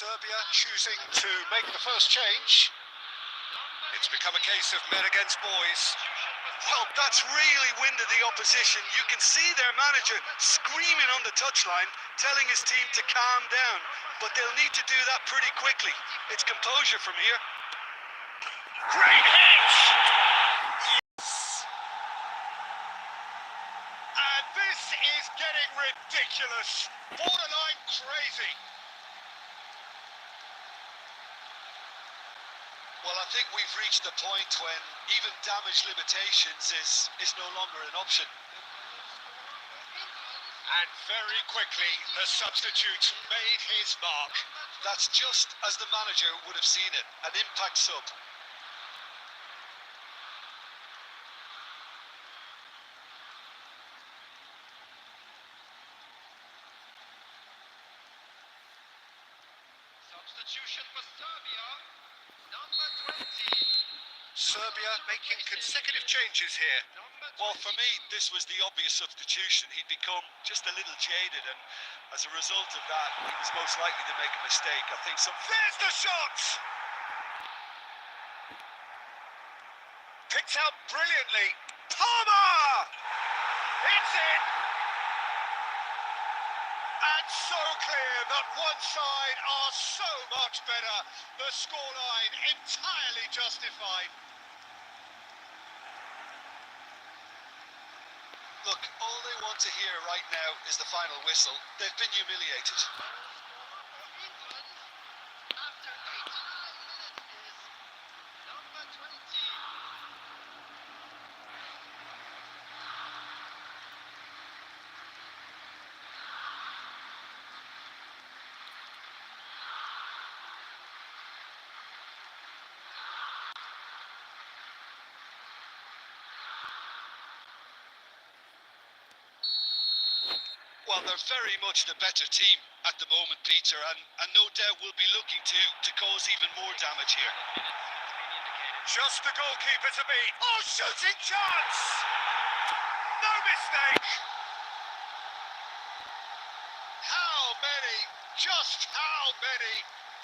Serbia choosing to make the first change. It's become a case of men against boys. Well, that's really winded the opposition. You can see their manager screaming on the touchline, telling his team to calm down. But they'll need to do that pretty quickly. It's composure from here. Great hit! And this is getting ridiculous. Borderline crazy. Well, I think we've reached the point when even damage limitations is no longer an option. And very quickly, the substitute made his mark. That's just as the manager would have seen it, an impact sub. Substitution for Serbia, number 20. Serbia making consecutive changes here. Well, for me, this was the obvious substitution. He'd become just a little jaded, and as a result of that, he was most likely to make a mistake. I think some... There's the shot! Picked out brilliantly. Palmer! It's in! And so clear that one side are so much better. The scoreline entirely justified. Look, all they want to hear right now is the final whistle. They've been humiliated. After 89 minutes is number 20. Well, they're very much the better team at the moment, Peter, and no doubt will be looking to cause even more damage here. Just the goalkeeper to beat. Oh, shooting chance! No mistake! How many? Just how many?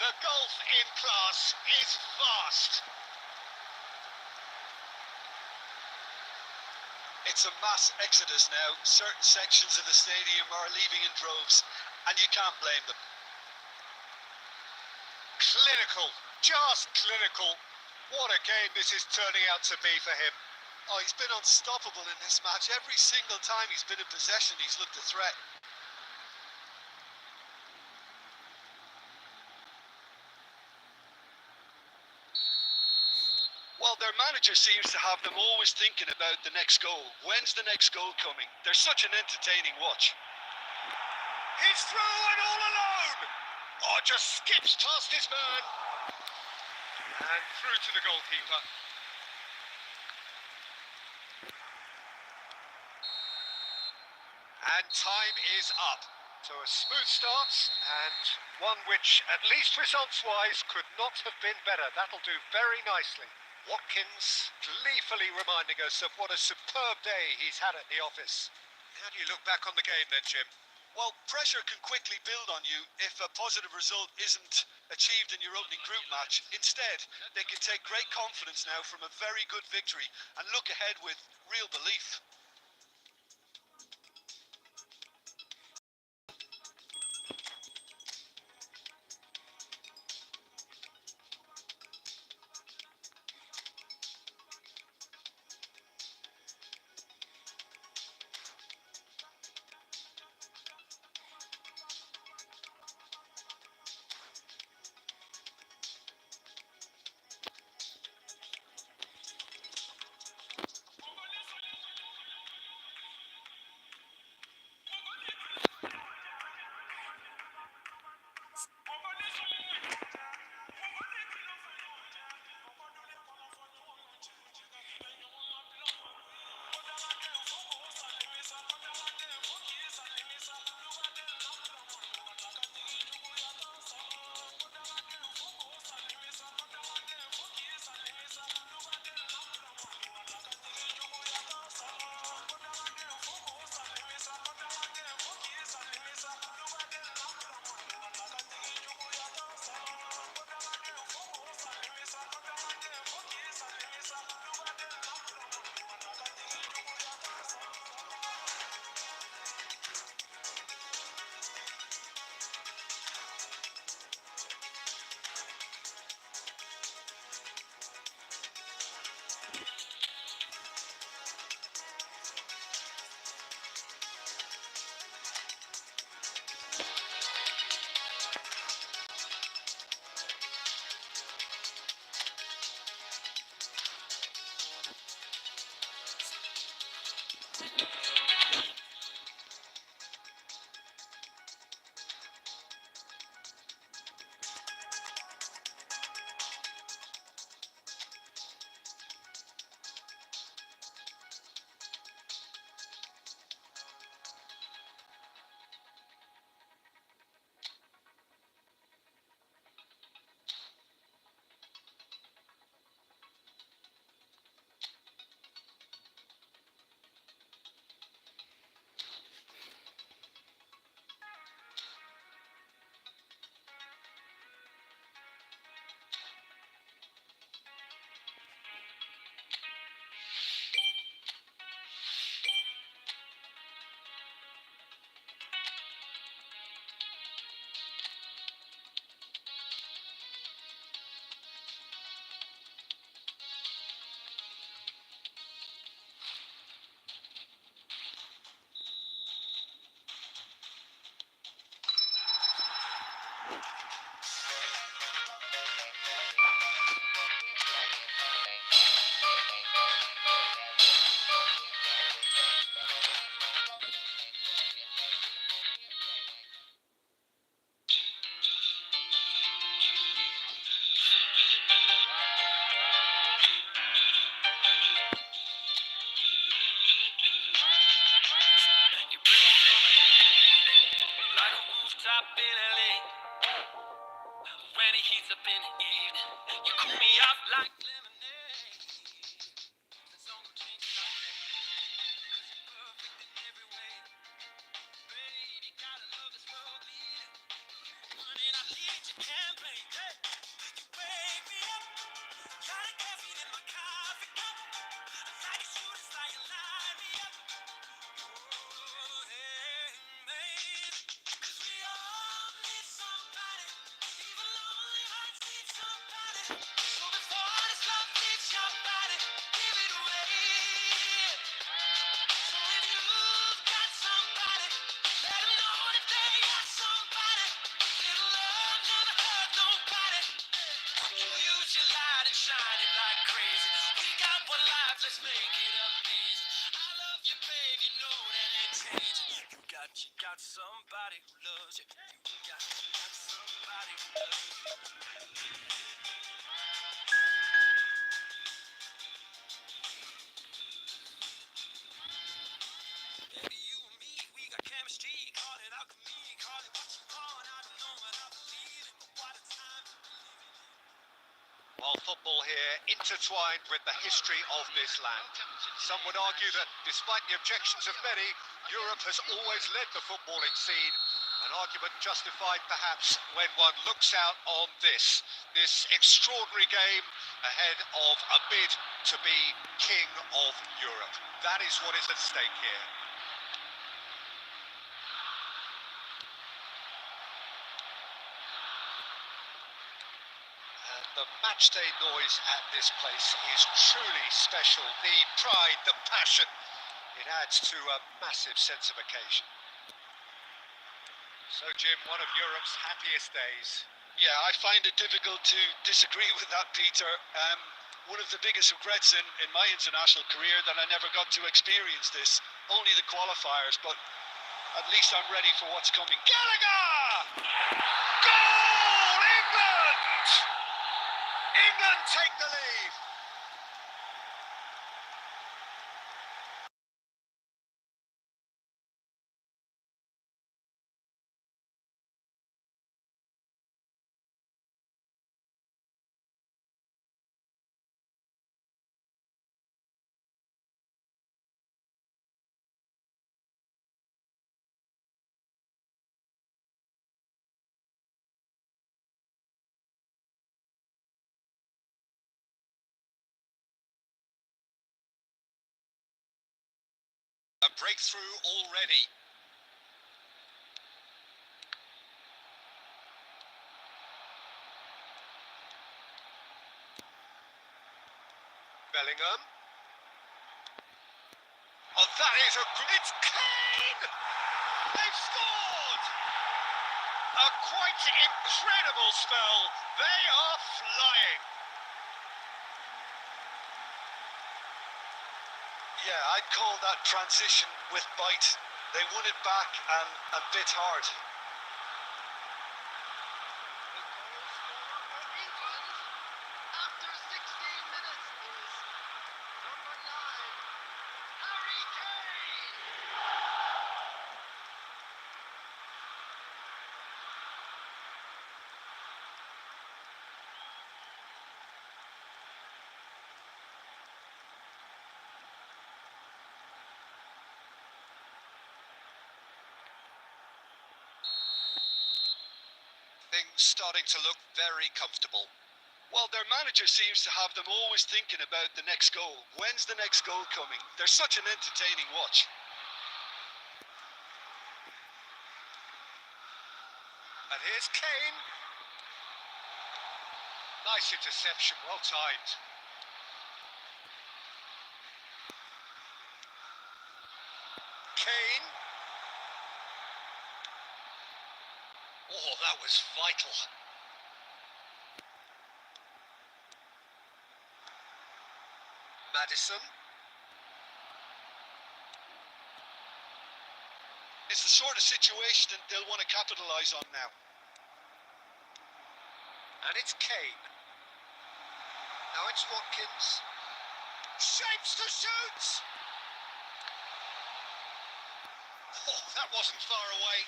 The gulf in class is vast. It's a mass exodus now. Certain sections of the stadium are leaving in droves, and you can't blame them. Clinical, just clinical. What a game this is turning out to be for him. Oh, he's been unstoppable in this match. Every single time he's been in possession, he's looked a threat. Well, their manager seems to have them always thinking about the next goal. When's the next goal coming? They're such an entertaining watch. He's through and all alone. Oh, just skips past his man. And through to the goalkeeper. And time is up. So a smooth start, and one which, at least results-wise, could not have been better. That'll do very nicely. Watkins gleefully reminding us of what a superb day he's had at the office. How do you look back on the game then, Jim? Well, pressure can quickly build on you if a positive result isn't achieved in your opening group match. Instead, they can take great confidence now from a very good victory and look ahead with real belief. Like a rooftop in LA, when it heats up in the evening, you cool me off like lemonade. The song will change your life, 'cause you're perfect in every way. Baby, gotta love this world leading. Honey, I lead your campaign. Hey, you wake me up, got a caffeine in my coffee cup. Like a shooting star, you light me up. Oh, hey, baby. 'Cause we all need somebody, even lonely hearts need somebody. So before this love leaves your body, give it away. So if you've got somebody, let them know that they got somebody. Little love never hurt nobody. You use your light and shine it like crazy. We got one life, let's make it amazing. I love you, babe, you know that ain't changing. You got somebody who loves you. You got somebody who loves you. Baby, you and me, we got chemistry. Call it alchemy, call it what you want. I don't know, but I believe it. What a time to believe it. While football here intertwined with the history of this land. Some would argue that despite the objections of many, Europe has always led the footballing scene. An argument justified perhaps when one looks out on this extraordinary game ahead of a bid to be King of Europe. That is what is at stake here. The matchday noise at this place is truly special. The pride, the passion, it adds to a massive sense of occasion. So, Jim, one of Europe's happiest days. Yeah, I find it difficult to disagree with that, Peter. One of the biggest regrets in my international career that I never got to experience this. Only the qualifiers, but at least I'm ready for what's coming. Gallagher! Goal! England! England take the lead. A breakthrough already. Bellingham. Oh, that is it's Kane! They've scored! A quite incredible spell. They are flying. Yeah, I'd call that transition with bite. They won it back and a bit hard. The goal scorer for England after 16 minutes is number 9, Harry Kane. Things starting to look very comfortable. Well, their manager seems to have them always thinking about the next goal. When's the next goal coming? They're such an entertaining watch. And here's Kane. Nice interception, well timed. Kane. Oh, that was vital. Maddison. It's the sort of situation that they'll want to capitalise on now. And it's Kane. Now it's Watkins. Shapes to shoot! Oh, that wasn't far away.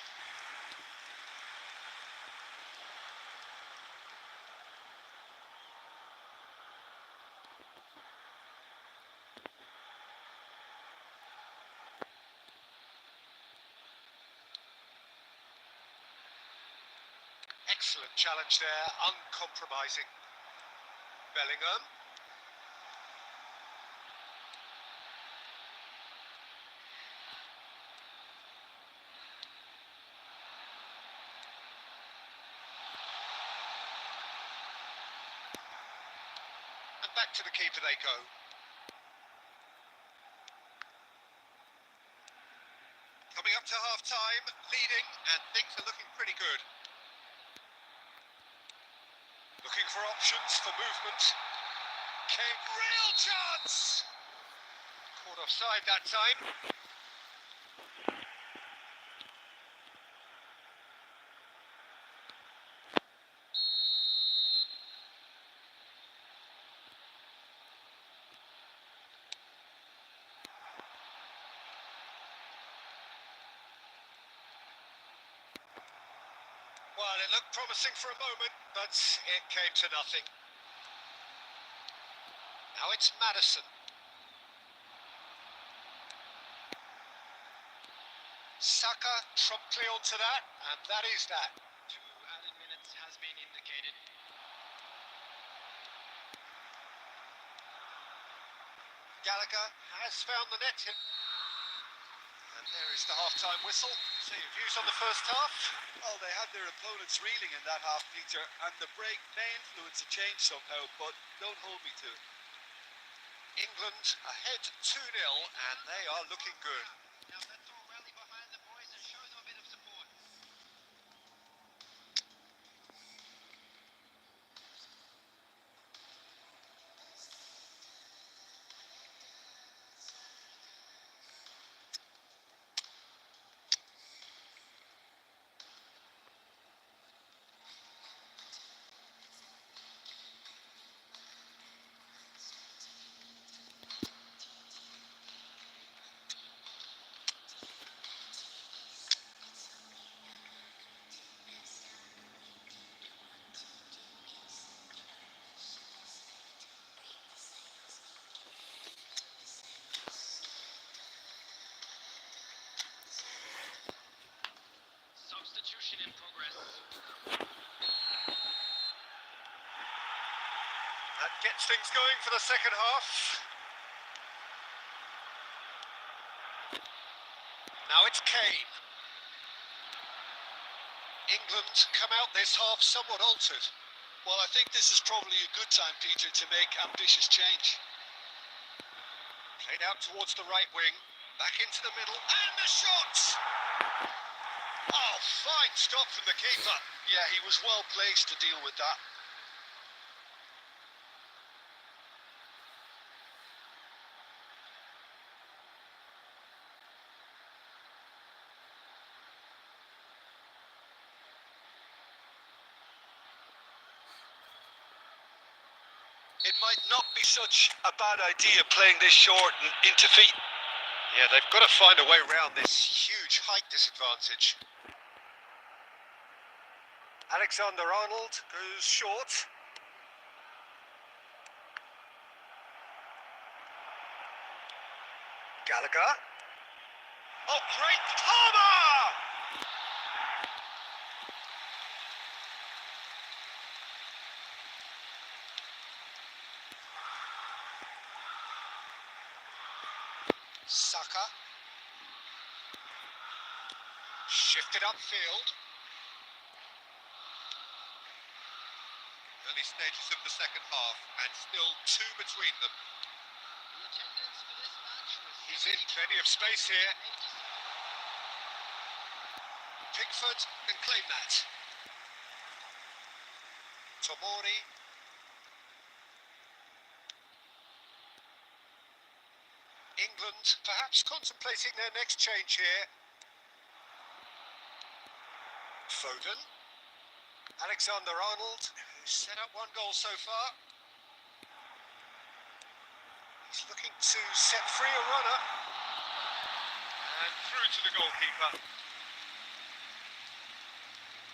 Excellent challenge there, uncompromising. Bellingham. And back to the keeper they go. Coming up to half-time, leading, and things are looking pretty good. Looking for options for movement. Kane, real chance! Caught offside that time. Well, it looked promising for a moment, but it came to nothing. Now it's Maddison. Saka promptly onto that, and that is that. 2 added minutes has been indicated. Gallagher has found the net. And there is the half-time whistle. So your views on the first half? Well, they had their opponents reeling in that half, Peter, and the break may influence a change somehow, but don't hold me to it. England ahead 2-0, and they are looking good. Now let's all rally behind the boys and show them a bit of support. Substitution in progress. That gets things going for the second half. Now it's Kane. England come out this half somewhat altered. Well, I think this is probably a good time, Peter, to make ambitious change. Played out towards the right wing. Back into the middle. And the shot! Oh, fine stop from the keeper. Yeah, he was well placed to deal with that. It might not be such a bad idea playing this short and into feet. Yeah, they've got to find a way around this huge height disadvantage. Alexander-Arnold goes short. Gallagher. Oh, great Palmer! Saka. Shifted upfield. Early stages of the second half, and still two between them. The attendance for this match was He's in plenty of space here. Pickford can claim that. Tomori. England perhaps contemplating their next change here. Foden. Alexander-Arnold, who's set up one goal so far. He's looking to set free a runner. And through to the goalkeeper.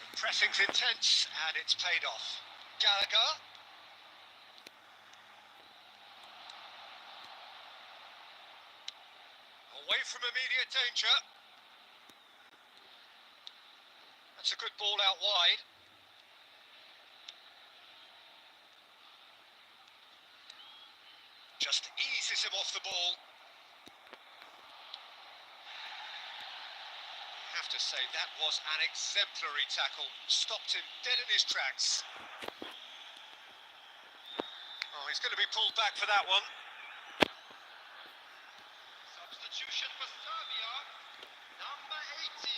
The pressing's intense and it's paid off. Gallagher. Away from immediate danger. That's a good ball out wide. Just eases him off the ball. I have to say, that was an exemplary tackle. Stopped him dead in his tracks. Oh, he's going to be pulled back for that one. substitution for Serbia. Number 18,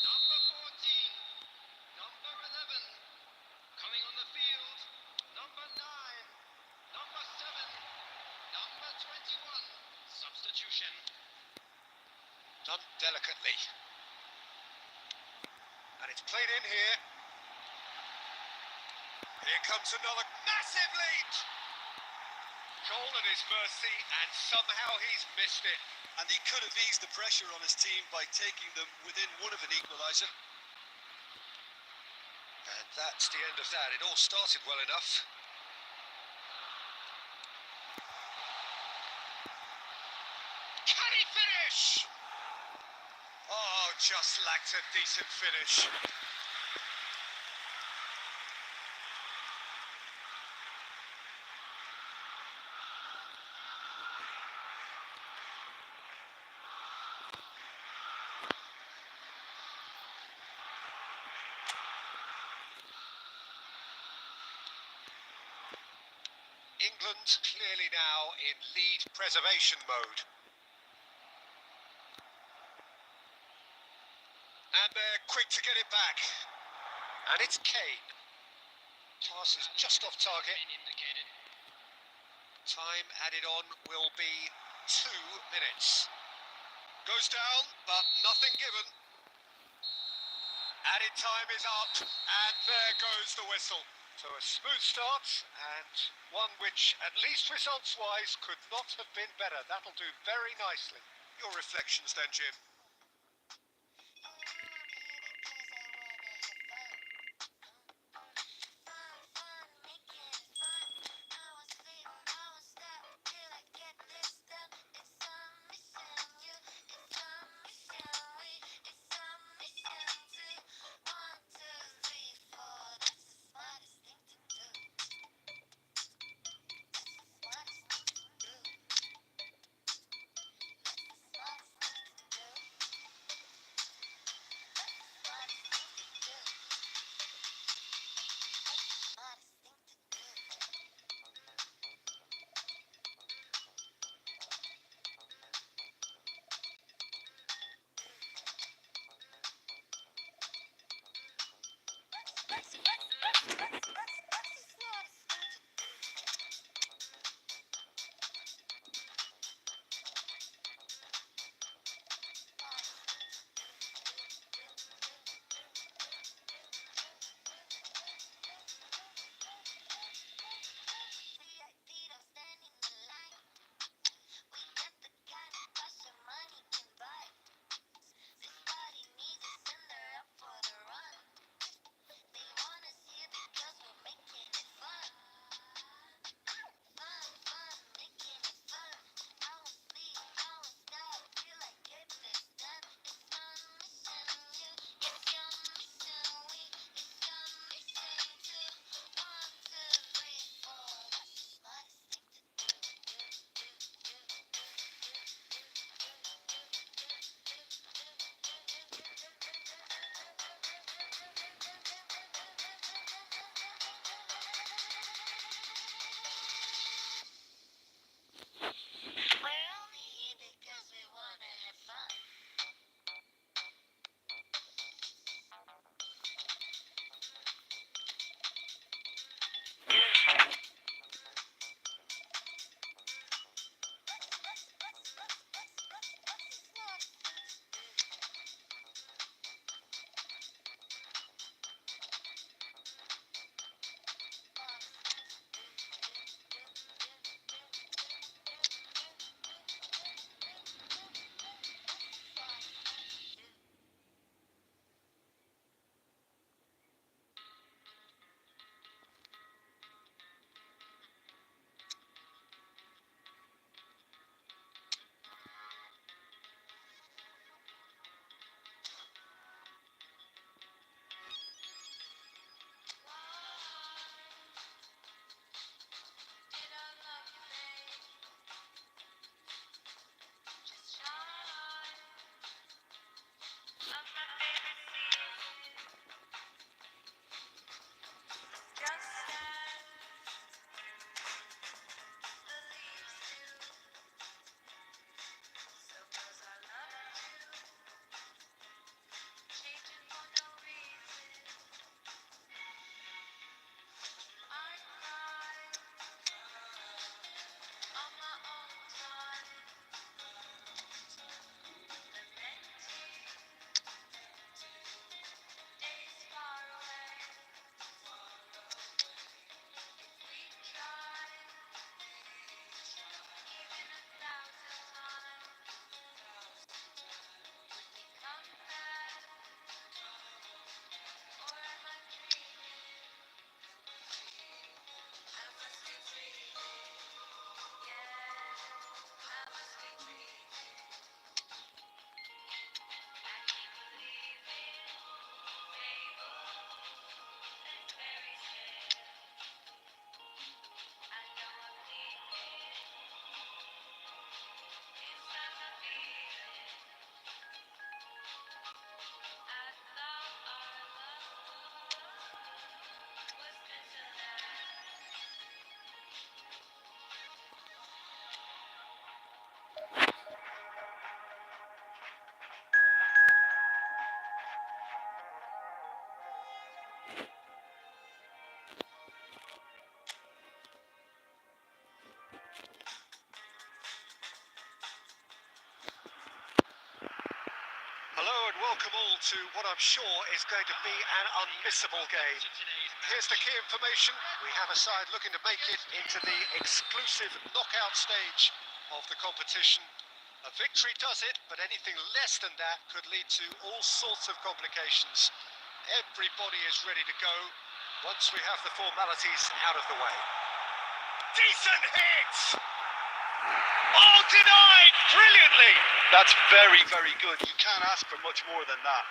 number 14, number 11. Coming on the field, number 9, number 7, number 21. Substitution. Done delicately. And it's played in here. Here comes another massive lead. Goal at his mercy, and somehow he's missed it. And he could have eased the pressure on his team by taking them within one of an equaliser. And that's the end of that. It all started well enough. Can he finish? Oh, just lacked a decent finish. England clearly now in lead preservation mode. And they're quick to get it back. And it's Kane. Pass is just off target. Indicated. Time added on will be 2 minutes. Goes down, but nothing given. Added time is up, and there goes the whistle. So a smooth start, and one which, at least results-wise, could not have been better. That'll do very nicely. Your reflections then, Jim? to what I'm sure is going to be an unmissable game. Here's the key information. We have a side looking to make it into the exclusive knockout stage of the competition. A victory does it, but anything less than that could lead to all sorts of complications. Everybody is ready to go once we have the formalities out of the way. Decent hit! Oh, denied brilliantly! That's very, very good. You can't ask for much more than that.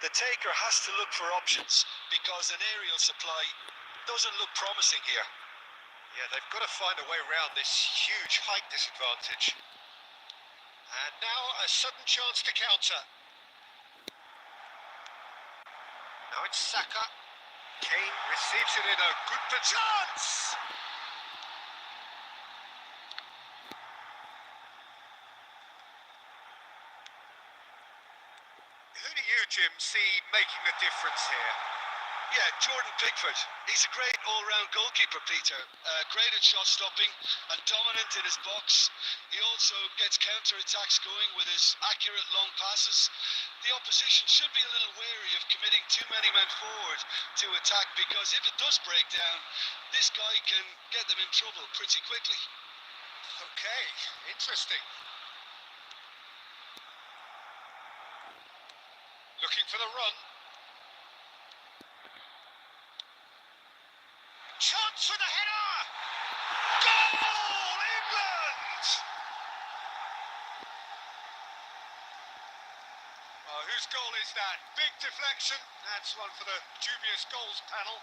The taker has to look for options because an aerial supply doesn't look promising here. Yeah, they've got to find a way around this huge height disadvantage. And now a sudden chance to counter. Now it's Saka. Kane receives it in a good chance! Who do you, Jim, see making the difference here? Yeah, Jordan Pickford. He's a great all-round goalkeeper, Peter. Great at shot stopping and dominant in his box. He also gets counter-attacks going with his accurate long passes. The opposition should be a little wary of committing too many men forward to attack because if it does break down, this guy can get them in trouble pretty quickly. Okay, interesting. Looking for the run. Chance with a header! Goal! England! Oh, whose goal is that? Big deflection. That's one for the dubious goals panel.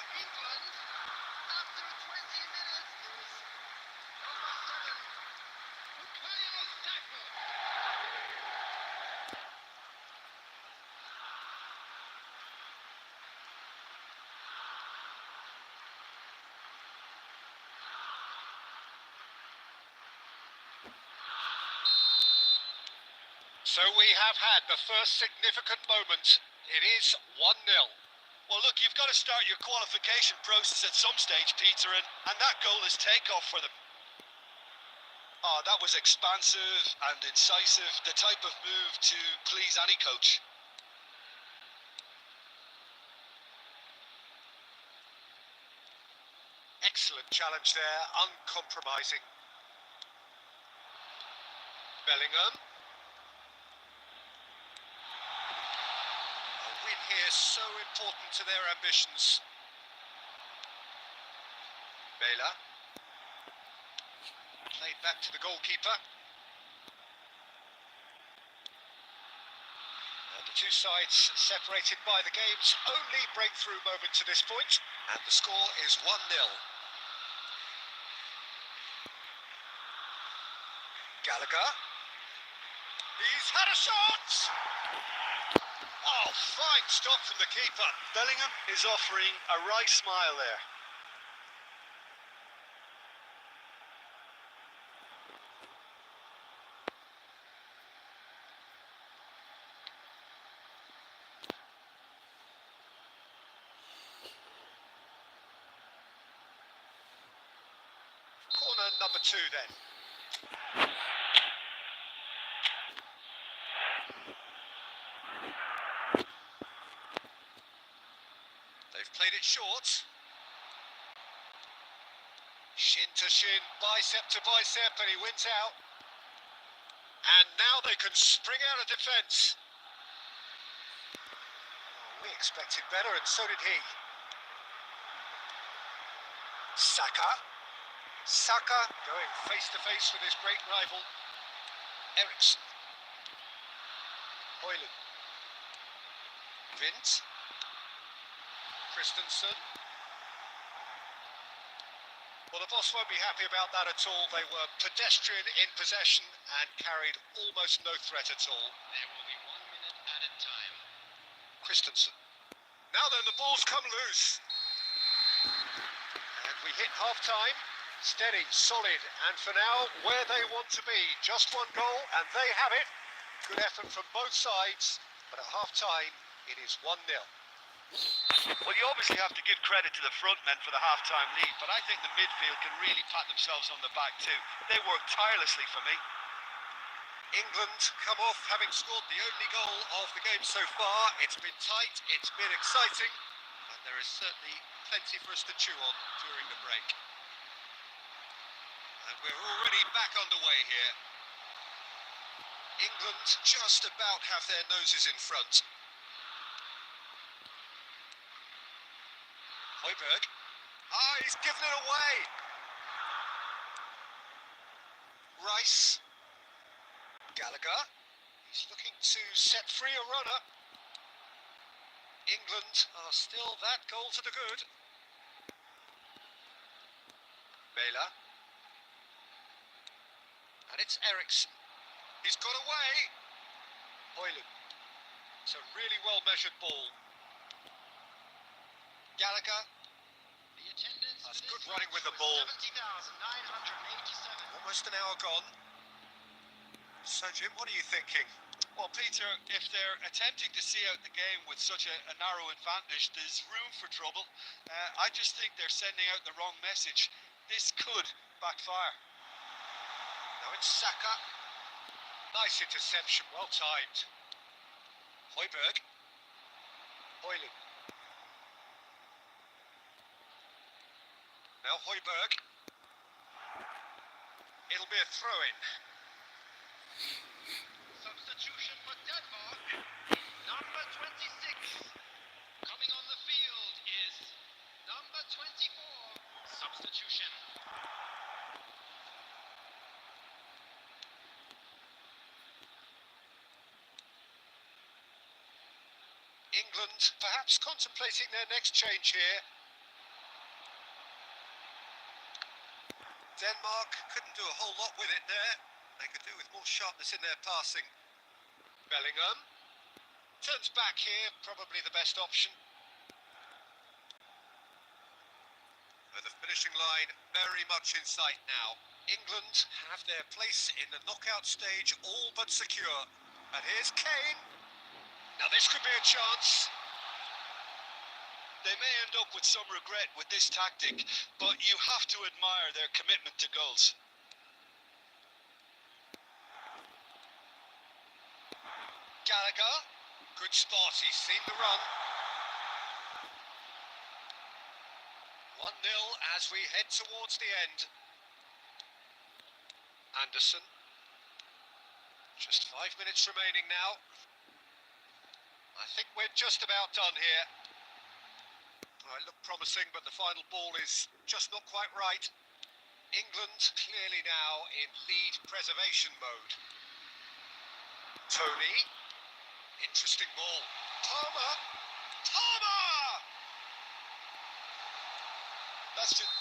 England, after 20 minutes, is number 7, Bukayo Saka. So we have had the first significant moment. It is 1-0. Well, look, you've got to start your qualification process at some stage, Peter, and that goal is takeoff for them. Oh, that was expansive and incisive, the type of move to please any coach. Excellent challenge there, uncompromising. Bellingham. A win here so important to their ambitions. Mela. Played back to the goalkeeper. And the two sides separated by the game's only breakthrough moment to this point. And the score is 1-0. Gallagher. He's had a shot! Oh, fine stop from the keeper. Bellingham is offering a wry smile there. Corner number 2 then. They've played it short. Shin to shin, bicep to bicep, and he wins out. And now they can spring out of defence. Oh, we expected better, and so did he. Saka. Saka going face to face with his great rival, Eriksson. Højlund. Vint. Christensen. Well, the boss won't be happy about that at all. They were pedestrian in possession and carried almost no threat at all. There will be 1 minute added time. Christensen. Now then, the ball's come loose. And we hit half-time. Steady, solid, and for now, where they want to be. Just one goal, and they have it. Good effort from both sides, but at half-time, it is 1-0. Well, you obviously have to give credit to the front men for the half-time lead, but I think the midfield can really pat themselves on the back too. They worked tirelessly for me. England come off having scored the only goal of the game so far. It's been tight, it's been exciting, and there is certainly plenty for us to chew on during the break. And we're already back underway here. England just about have their noses in front. Højbjerg. Ah, he's given it away. Rice. Gallagher. He's looking to set free a runner. England are still that goal to the good. Mæhle. And it's Eriksson. He's got away. Højlund. It's a really well measured ball. Gallagher. The attendance That's for good this running match with the was ball. 70,987. Almost an hour gone. So, Jim, what are you thinking? Well, Peter, if they're attempting to see out the game with such a narrow advantage, there's room for trouble. I just think they're sending out the wrong message. This could backfire. Now it's Saka. Nice interception, well timed. Højbjerg. Højlund. Now Højbjerg. It'll be a throw-in. Substitution for Denmark. Number 26. Coming on the field is number 24. Substitution. England perhaps contemplating their next change here. Denmark couldn't do a whole lot with it there. They could do with more sharpness in their passing. Bellingham turns back here, probably the best option. But the finishing line very much in sight now. England have their place in the knockout stage all but secure. And here's Kane. Now this could be a chance. They may end up with some regret with this tactic, but you have to admire their commitment to goals. Gallagher, good spot, he's seen the run. 1-0 as we head towards the end. Anderson. Just 5 minutes remaining now. I think we're just about done here. Well, it looked promising, but the final ball is just not quite right. England clearly now in lead preservation mode. Tony. Interesting ball. Palmer. That's it.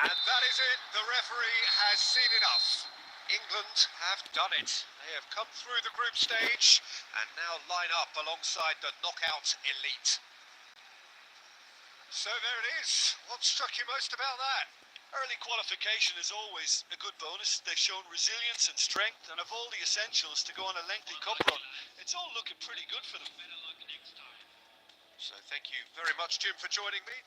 And that is it. The referee has seen enough. England have done it. They have come through the group stage and now line up alongside the knockout elite. So there it is. What struck you most about that? Early qualification is always a good bonus. They've shown resilience and strength and have all the essentials to go on a lengthy cup run. It's all looking pretty good for them. Better luck next time. So thank you very much, Jim, for joining me.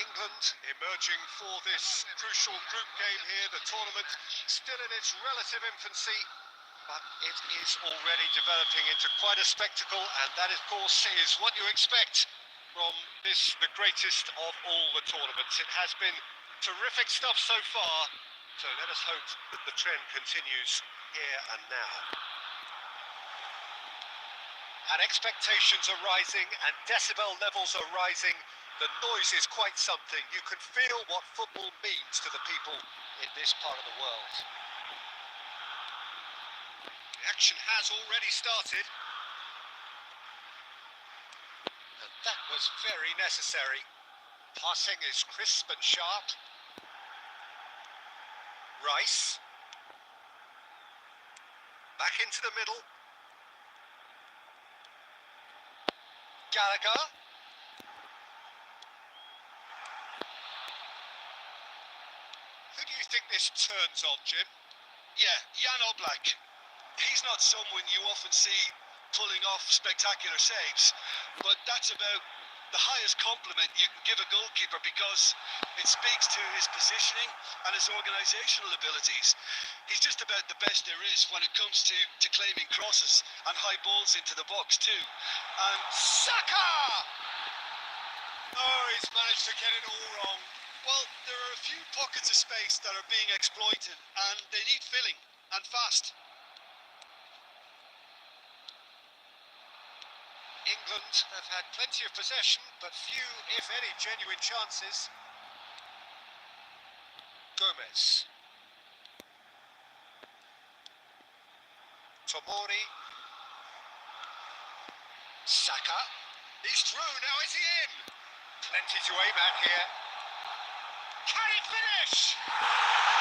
England emerging for this crucial group game here. The tournament still in its relative infancy, but it is already developing into quite a spectacle, and that, of course, is what you expect from this, the greatest of all the tournaments. It has been terrific stuff so far, so let us hope that the trend continues here and now. And expectations are rising and decibel levels are rising. The noise is quite something. You can feel what football means to the people in this part of the world. The action has already started. was very necessary. Passing is crisp and sharp. Rice. Back into the middle. Gallagher. Who do you think this turns on, Jim? Yeah, Jan Oblak. He's not someone you often see pulling off spectacular saves, but that's about the highest compliment you can give a goalkeeper because it speaks to his positioning and his organisational abilities. He's just about the best there is when it comes to claiming crosses and high balls into the box too. And Saka! Oh, he's managed to get it all wrong. well, there are a few pockets of space that are being exploited and they need filling and fast. England have had plenty of possession, but few, if any, genuine chances. Gomez. Tomori. Saka. He's through, now is he in? Plenty to aim at here. Can he finish?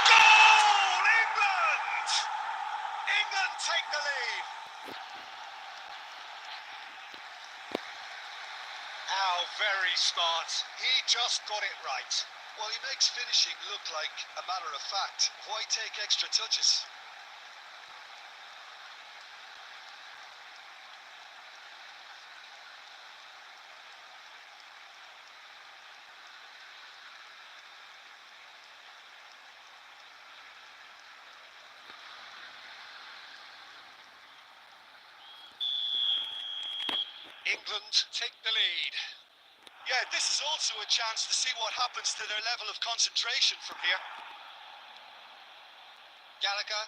Goal! England! England take the lead. How very smart. He just got it right. Well, he makes finishing look like a matter of fact. Why take extra touches? England take the lead. Yeah, this is also a chance to see what happens to their level of concentration from here. Gallagher.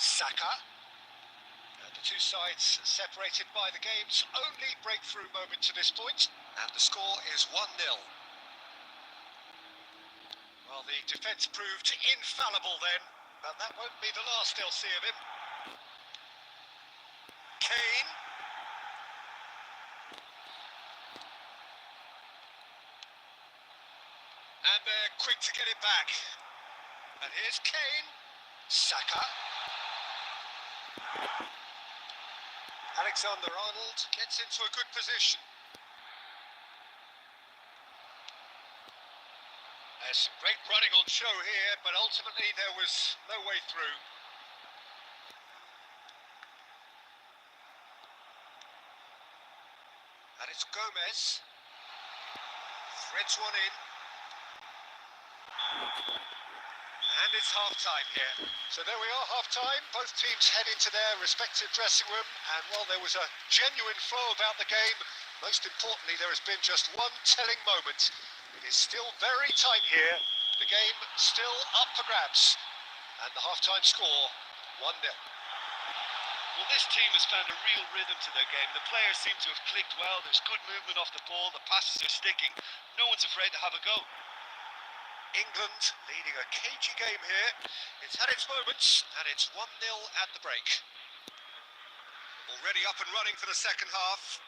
Saka. And the two sides separated by the game's only breakthrough moment to this point. And the score is 1-0. Well, the defence proved infallible then, but that won't be the last they'll see of him. Kane. And they're quick to get it back. And here's Kane. Saka. Alexander-Arnold gets into a good position. There's some great running on show here, but ultimately there was no way through. And it's Gomez. Threads one in. And it's half-time here. So there we are, half-time. Both teams head into their respective dressing room. And while there was a genuine flow about the game, most importantly, there has been just one telling moment. It is still very tight here. The game still up for grabs. And the half-time score, 1-0. Well, this team has found a real rhythm to their game. The players seem to have clicked well. There's good movement off the ball. The passes are sticking. No one's afraid to have a go. England leading a cagey game here. It's had its moments, and it's 1-0 at the break. Already up and running for the second half.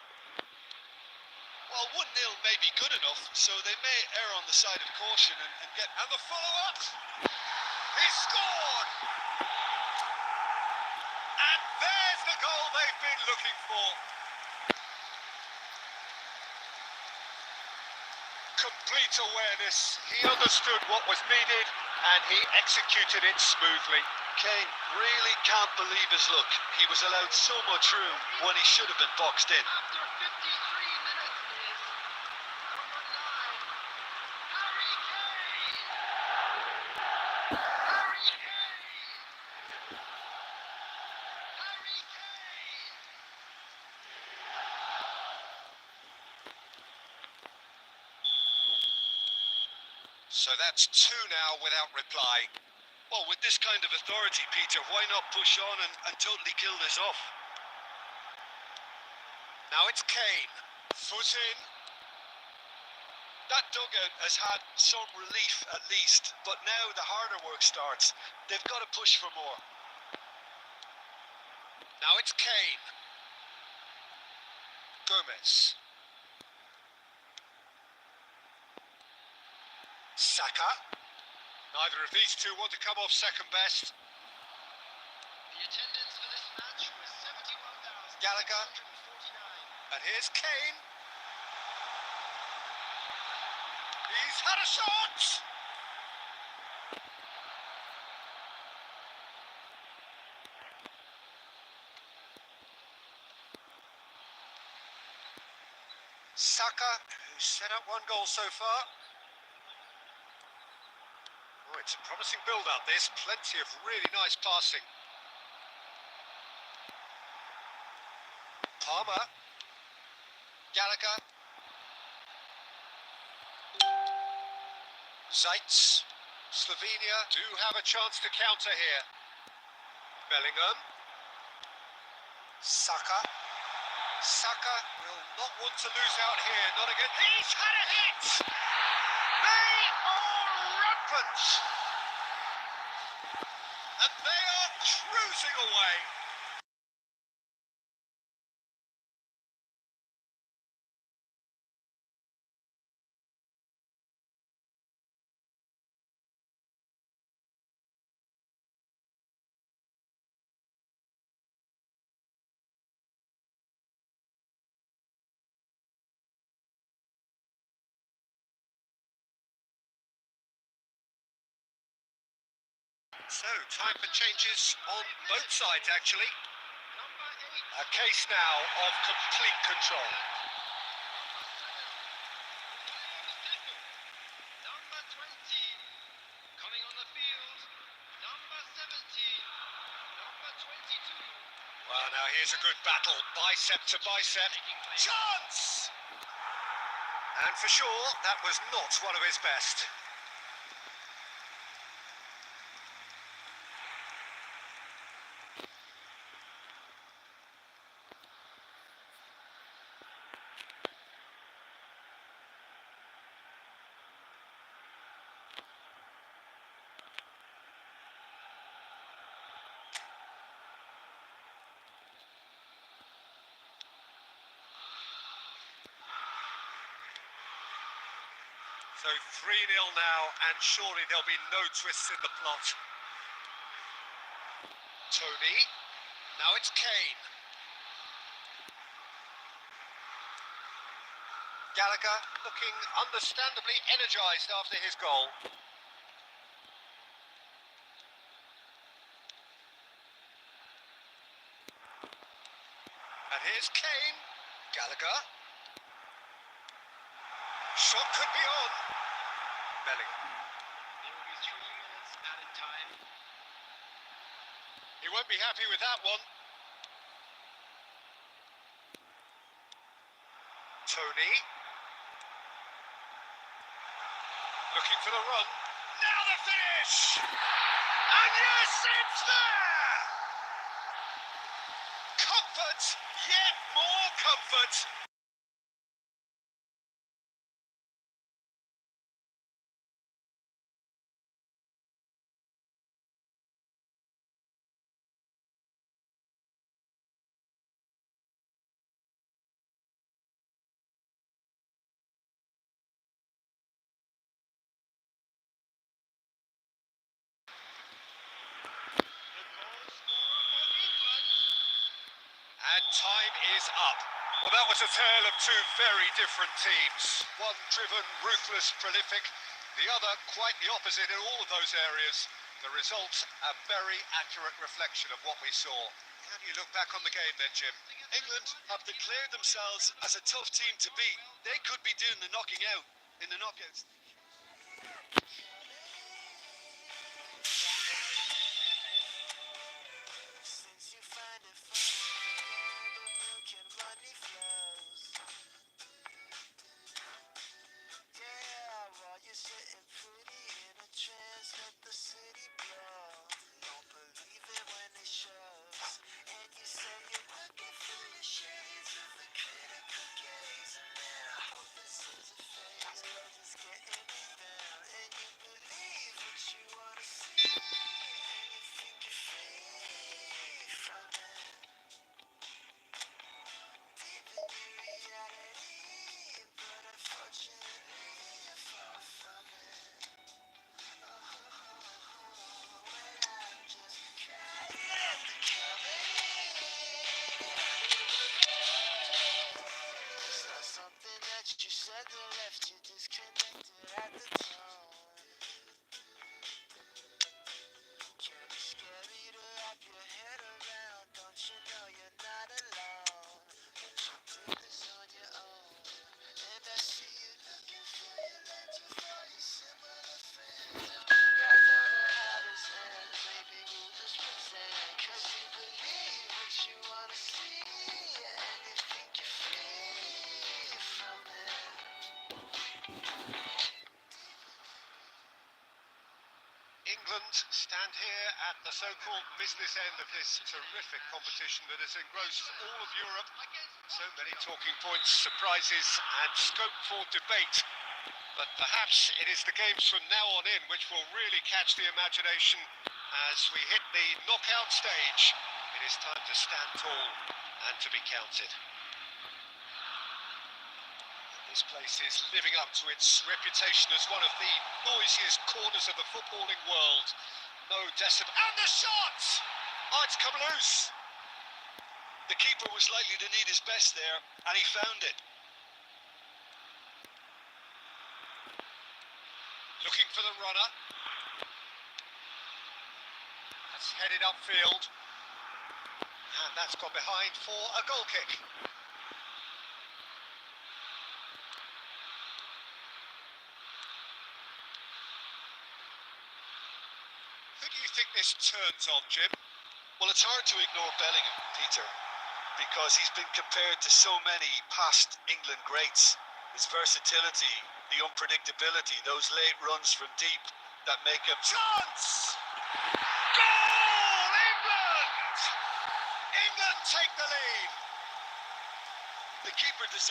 Well, 1-0 may be good enough, so they may err on the side of caution and get... And the follow-up! He scored! And there's the goal they've been looking for. Complete awareness. He understood what was needed and he executed it smoothly. Kane really can't believe his luck. He was allowed so much room when he should have been boxed in. After 53 minutes is number 9, Harry Kane. Harry Kane. Harry Kane. So that's 2 now without reply. Well, with this kind of authority, Peter, why not push on and totally kill this off? Now it's Kane. Foot in. That dugout has had some relief at least, but now the harder work starts. They've got to push for more. Now it's Kane. Gomez. Saka. Neither of these two want to come off second best. The attendance for this match was 71,649. Gallagher. And here's Kane. He's had a shot! Saka, who's set up one goal so far. Oh, it's a promising build-up, this. Plenty of really nice passing. Palmer. Gallagher. Zaitz. Slovenia do have a chance to counter here. Bellingham. Saka. Saka will not want to lose out here, not again. He's had a hit! They are rampant! And they are cruising away. So, time for changes on both sides, actually. Number 8. A case now of complete control. Number 20. Coming on the field. Number 17. Number 22. Well, now here's a good battle, bicep to bicep. Chance! And for sure, that was not one of his best. So 3-0 now, and surely there'll be no twists in the plot. Tony. Now it's Kane. Gallagher looking understandably energised after his goal. And here's Kane. Gallagher. Shot could be on. Bellingham. There will be 3 minutes added time. He won't be happy with that one. Tony. Looking for the run. Now the finish! And yes, it's there! Comfort, yet more comfort. And time is up. Well, that was a tale of two very different teams. One driven, ruthless, prolific. The other quite the opposite in all of those areas. The result, a very accurate reflection of what we saw. How do you look back on the game then, Jim? England have declared themselves as a tough team to beat. They could be doing the knocking out in the knockouts. Since you find it funny, the milk and money flows. Yeah, while you're sitting pretty in a trance, let the city blow. Don't believe it when it shows. And you say you're looking through the shades of the critical gaze. And man, I hope this is a phase, 'cause it's getting me down. And you And stand here at the so-called business end of this terrific competition that has engrossed all of Europe. So many talking points, surprises and scope for debate. But perhaps it is the games from now on in which will really catch the imagination as we hit the knockout stage. It is time to stand tall and to be counted. This place is living up to its reputation as one of the noisiest corners of the footballing world. No decibel. And the shot! Oh, it's come loose. The keeper was likely to need his best there, and he found it. Looking for the runner. That's headed upfield. And that's gone behind for a goal kick. Who do you think this turns on, Jim? Well, it's hard to ignore Bellingham, Peter, because he's been compared to so many past England greats. His versatility, the unpredictability, those late runs from deep that make him... Chance! Goal! England! England take the lead. The keeper deserves...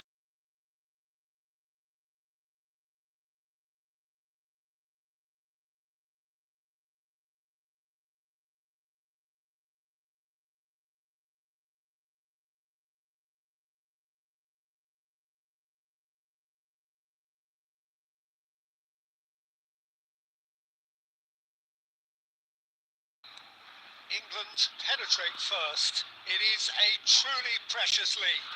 England penetrate first. It is a truly precious lead.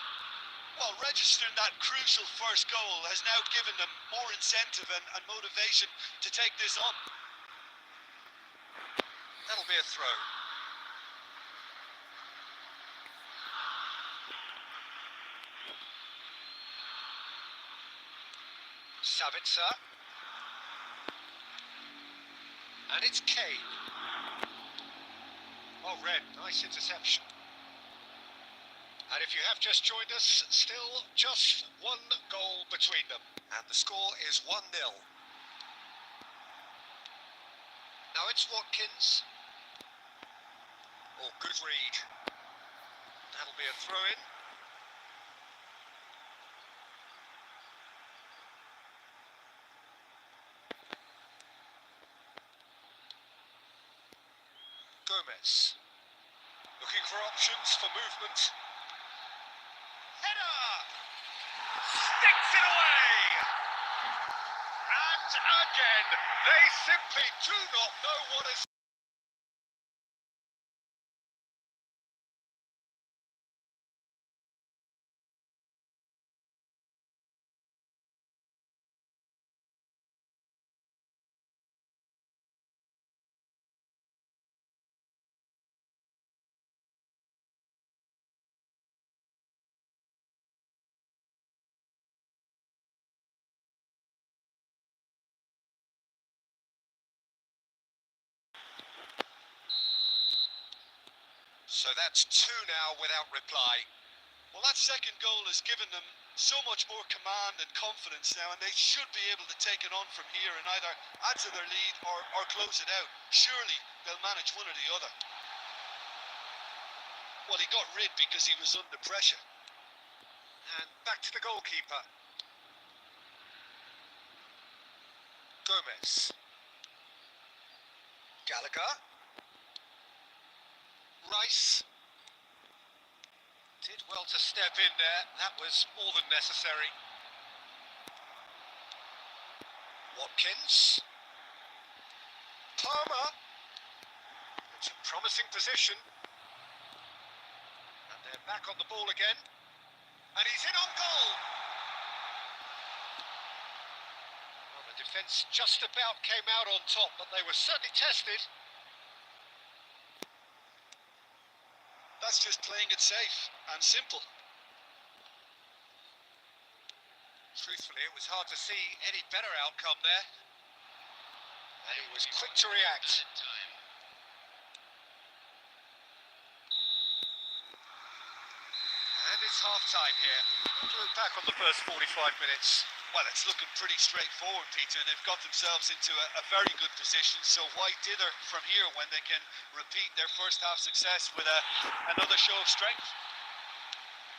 Well, registering that crucial first goal has now given them more incentive and motivation to take this on. That'll be a throw. Savitzer. And it's Kane. Oh, Red, nice interception. And if you have just joined us, still just one goal between them. And the score is 1-0. Now it's Watkins. Oh, good read. That'll be a throw-in. Gomez. Looking for options for movement. Header! Sticks it away! And again, they simply do not know what is... So that's two now without reply. Well, that second goal has given them so much more command and confidence now, and they should be able to take it on from here and either add to their lead or close it out. Surely they'll manage one or the other. Well, he got rid because he was under pressure. And back to the goalkeeper. Gomez. Gallagher. Rice. Did well to step in there. That was more than necessary. Watkins. Palmer. It's a promising position. And they're back on the ball again. And he's in on goal. Well, the defence just about came out on top, but they were certainly tested. That's just playing it safe and simple. Truthfully, it was hard to see any better outcome there. And he was quick to react. And it's half-time here. To look back on the first 45 minutes, Well, it's looking pretty straightforward, Peter. They've got themselves into a very good position, so why dither from here when they can repeat their first half success with another show of strength?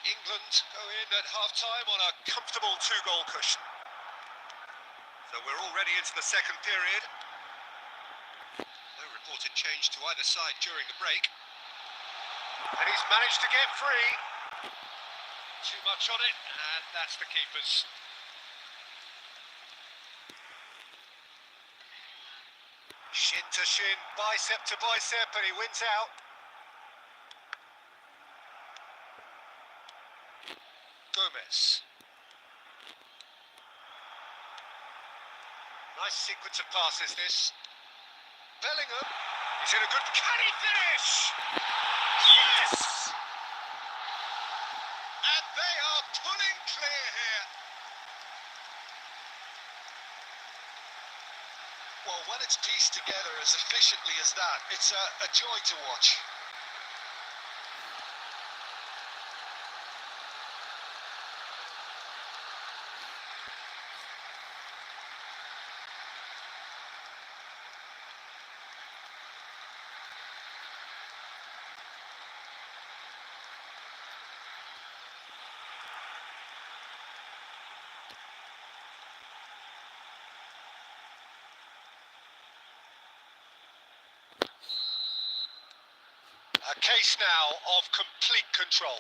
England go in at half-time on a comfortable 2-goal cushion. So we're already into the second period. No reported change to either side during the break. And he's managed to get free. Too much on it, and that's the keeper's. Shin to shin, bicep to bicep, and he wins out. Gomez. Nice sequence of passes, this. Bellingham. He's in a good... Can he finish? Yes! And they are pulling clear here. Well, when it's pieced together as efficiently as that, it's a joy to watch. A case now of complete control.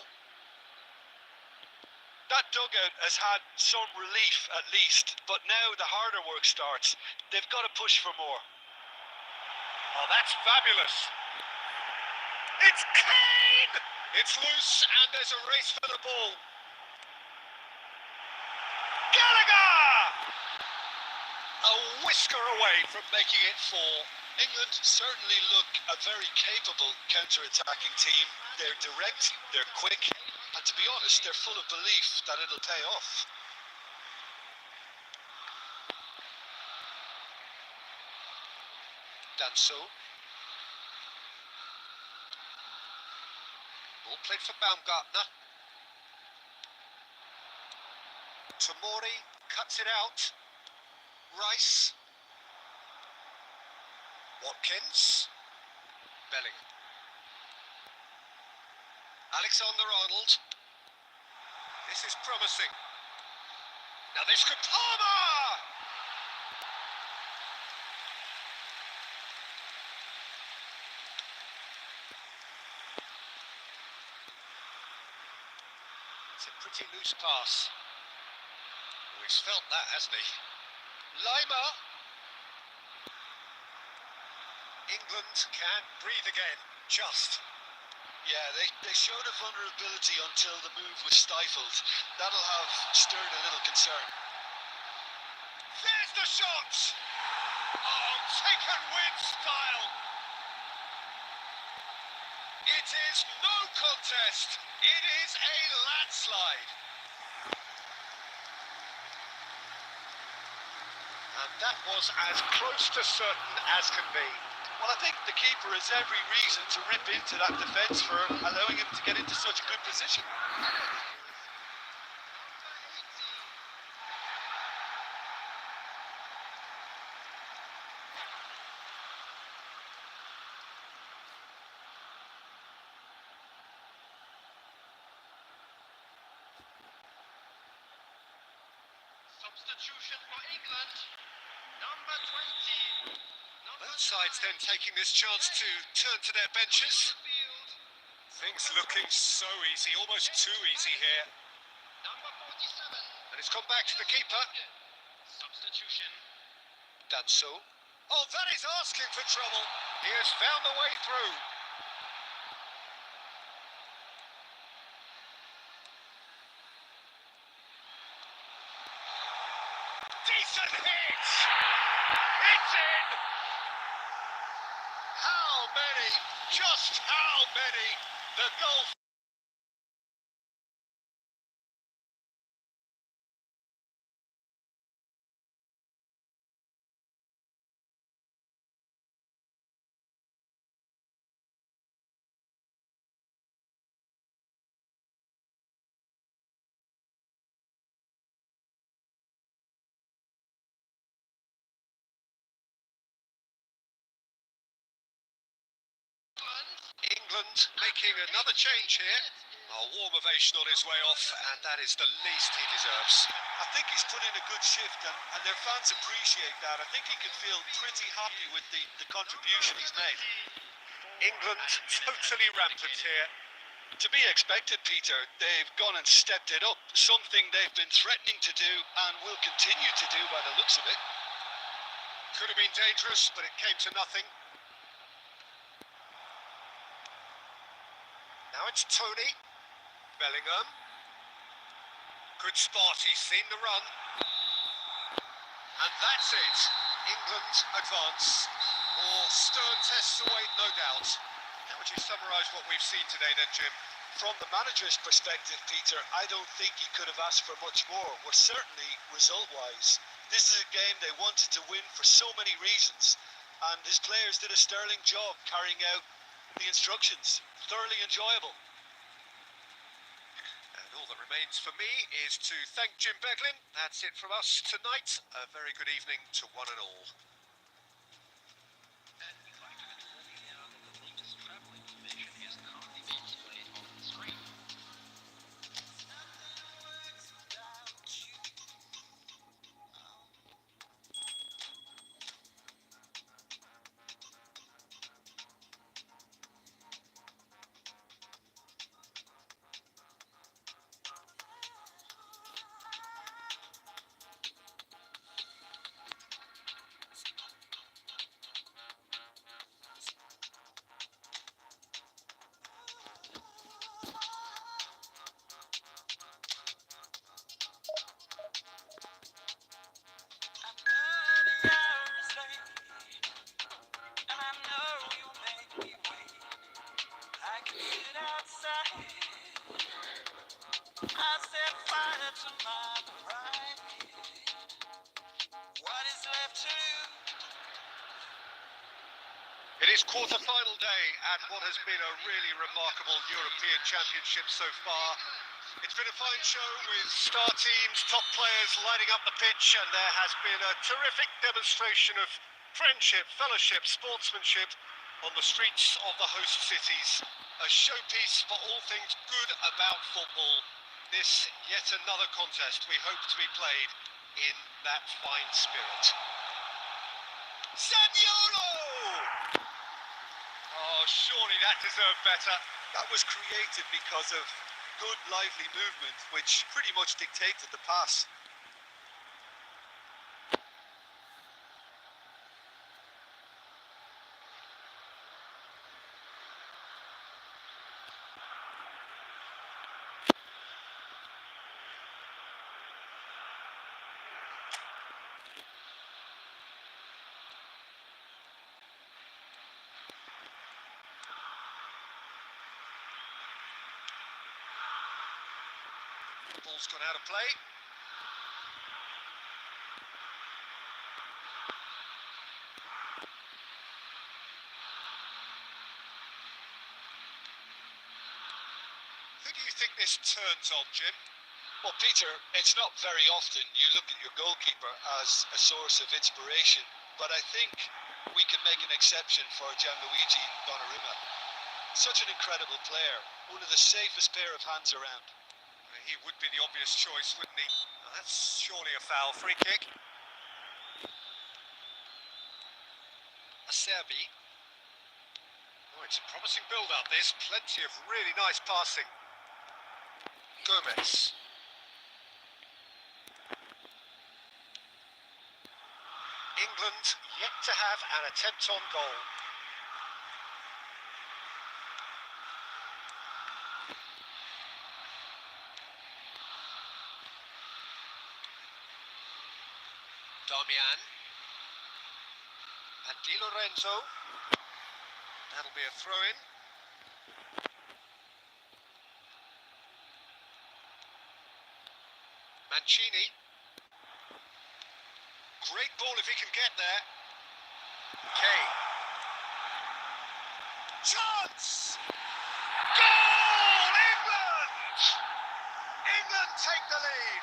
That dugout has had some relief at least, but now the harder work starts. They've got to push for more. Oh, that's fabulous. It's Kane! It's loose and there's a race for the ball. Gallagher! A whisker away from making it 4. England certainly look a very capable counter-attacking team. They're direct, they're quick, and to be honest, they're full of belief that it'll pay off. Danso. Ball played for Baumgartner. Tomori cuts it out. Rice. Watkins. Bellingham. Alexander-Arnold. This is promising. Now this could... Palmer! It's a pretty loose pass. Oh, he's felt that, hasn't he? Lima. England can breathe again, just. Yeah, they showed a vulnerability until the move was stifled. That'll have stirred a little concern. There's the shot! Oh, taken with style! It is no contest. It is a landslide. And that was as close to certain as can be. Well, I think the keeper has every reason to rip into that defence for allowing him to get into such a good position. Substitution for England. Number 20. Both sides then taking this chance to turn to their benches. Things looking so easy, almost too easy here. Number 47. And it's come back to the keeper. Substitution. Danso. Oh, that is asking for trouble. He has found the way through. Decent hit! It's in! How many? Just how many? The goal. England making another change here. A warm ovation on his way off, and that is the least he deserves. I think he's put in a good shift, and their fans appreciate that. I think he can feel pretty happy with the contribution he's made. England totally rampant here. To be expected, Peter. They've gone and stepped it up, something they've been threatening to do and will continue to do by the looks of it. Could have been dangerous, but it came to nothing. Now it's Tony. Bellingham. Good spot, he's seen the run. And that's it. England advance. More stern tests await, no doubt. How would you summarise what we've seen today then, Jim? From the manager's perspective, Peter, I don't think he could have asked for much more. Well, certainly result-wise. This is a game they wanted to win for so many reasons, and his players did a sterling job carrying out the instructions. Thoroughly enjoyable. And all that remains for me is to thank Jim Beglin. That's it from us tonight. A very good evening to one and all. And we'd like to inform you now that the latest travel information is currently being displayed on the screen. It is quarter-final day at what has been a really remarkable European Championship so far. It's been a fine show with star teams, top players lighting up the pitch, and there has been a terrific demonstration of friendship, fellowship, sportsmanship on the streets of the host cities. A showpiece for all things good about football. This yet another contest we hope to be played in that fine spirit. Zaniolo! Oh, surely that deserved better. That was created because of good, lively movement, which pretty much dictated the pass. Ball's gone out of play. Who do you think this turns on, Jim? Well, Peter, it's not very often you look at your goalkeeper as a source of inspiration, but I think we can make an exception for Gianluigi Donnarumma. Such an incredible player, one of the safest pair of hands around. He would be the obvious choice, wouldn't he? Now, that's surely a foul. Free kick. Acerbi. Oh, it's a promising build-up, this. Plenty of really nice passing. Gomez. England yet to have an attempt on goal. Damian. And Di Lorenzo. That'll be a throw-in. Mancini. Great ball if he can get there. Kane. Chance! Goal! England! England take the lead.